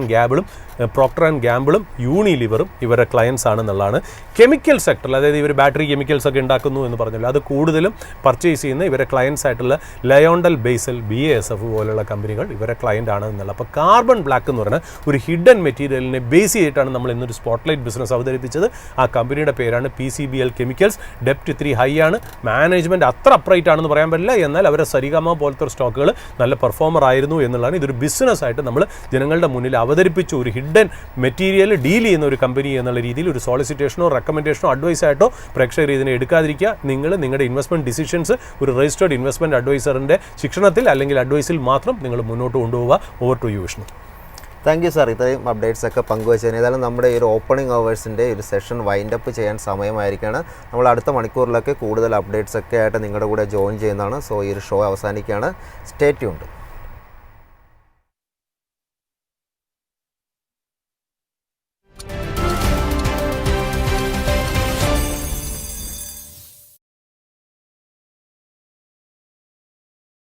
ആൻഡ് ഗ്യാമ്പിളും യൂണിലിവറും ഇവരുടെ ക്ലയൻസ് ആണെന്നുള്ളതാണ്. കെമിക്കൽ സെക്ടറിൽ, അതായത് ഇവർ ബാറ്ററി കെമിക്കൽസ് ഒക്കെ ഉണ്ടാക്കുന്നു എന്ന് പറഞ്ഞല്ലോ, അത് കൂടുതലും പർച്ചേസ് ചെയ്യുന്ന ഇവരെ ക്ലയൻസ് ആയിട്ടുള്ള ലയോണ്ടൽ ബേസൽ, BASF പോലുള്ള കമ്പനികൾ ഇവരെ ക്ലയൻ്റ് ആണ് എന്നുള്ളത്. അപ്പോൾ കാർബൺ ബ്ലാക്ക് എന്ന് പറയുന്ന ഒരു ഹിഡൻ മെറ്റീരിയലിനെ ബേസ് ചെയ്തിട്ടാണ് നമ്മൾ ഇന്നൊരു സ്പോട്ട്ലൈറ്റ് ബിസിനസ് അവതരിപ്പിച്ചത്. ആ കമ്പനിയുടെ പേരാണ് PCBL കെമിക്കൽസ്. ഡെപ്റ്റ് ഇത്തിരി ഹൈ ആണ്, മാനേജ്മെൻറ്റ് അത്ര അപ്രൈറ്റ് ആണെന്ന് പറയാൻ പറ്റില്ല, എന്നാൽ അവരെ സരിഗമ പോലത്തെ ഒരു സ്റ്റോക്കുകൾ നല്ല പെർഫോമർ ആയിരുന്നു എന്നുള്ളതാണ്. ഇതൊരു ബിസിനസ് ആയിട്ട് നമ്മൾ ജനങ്ങളുടെ മുന്നിൽ അവതരിപ്പിച്ചു. ഒരു ഹിഡൻ മെറ്റീരിയൽ ഡീൽ ചെയ്യുന്ന ഒരു കമ്പനി എന്നുള്ള രീതിയിൽ ഒരു സോളിസിറ്റേഷനോ റെക്കമെൻഡേഷനോ അഡ്വൈസ് ആയിട്ടോ പ്രേക്ഷകർ ഇതിനെ എടുക്കാതിരിക്കുക. നിങ്ങളുടെ ഇൻവെസ്റ്റ്മെൻറ്റ് ഡിസിഷൻസ് ഒരു രജിസ്റ്റേർഡ് ഇൻവെസ്റ്റ്മെൻറ്റ് അഡ്വൈസറിൻ്റെ ശിക്ഷണത്തിൽ അല്ലെങ്കിൽ അഡ്വൈസിൽ മാത്രം നിങ്ങൾ മുന്നോട്ട് കൊണ്ടുപോവുക. Over to you Vishnu. Thank you sir, ഇത്രയും അപ്ഡേറ്റ്സ് ഒക്കെ പങ്കുവച്ചതിന്. ഏതായാലും നമ്മുടെ ഈ ഒരു ഓപ്പണിംഗ് അവേഴ്സിൻ്റെ ഒരു സെഷൻ വൈൻഡ് അപ്പ് ചെയ്യാൻ സമയമായിരിക്കുകയാണ്. നമ്മൾ അടുത്ത മണിക്കൂറിലൊക്കെ കൂടുതൽ അപ്ഡേറ്റ്സ് ഒക്കെ ആയിട്ട് നിങ്ങളുടെ കൂടെ ജോയിൻ ചെയ്യുന്നതാണ്. സോ ഈ ഒരു ഷോ അവസാനിക്കുകയാണ്. Stay tuned.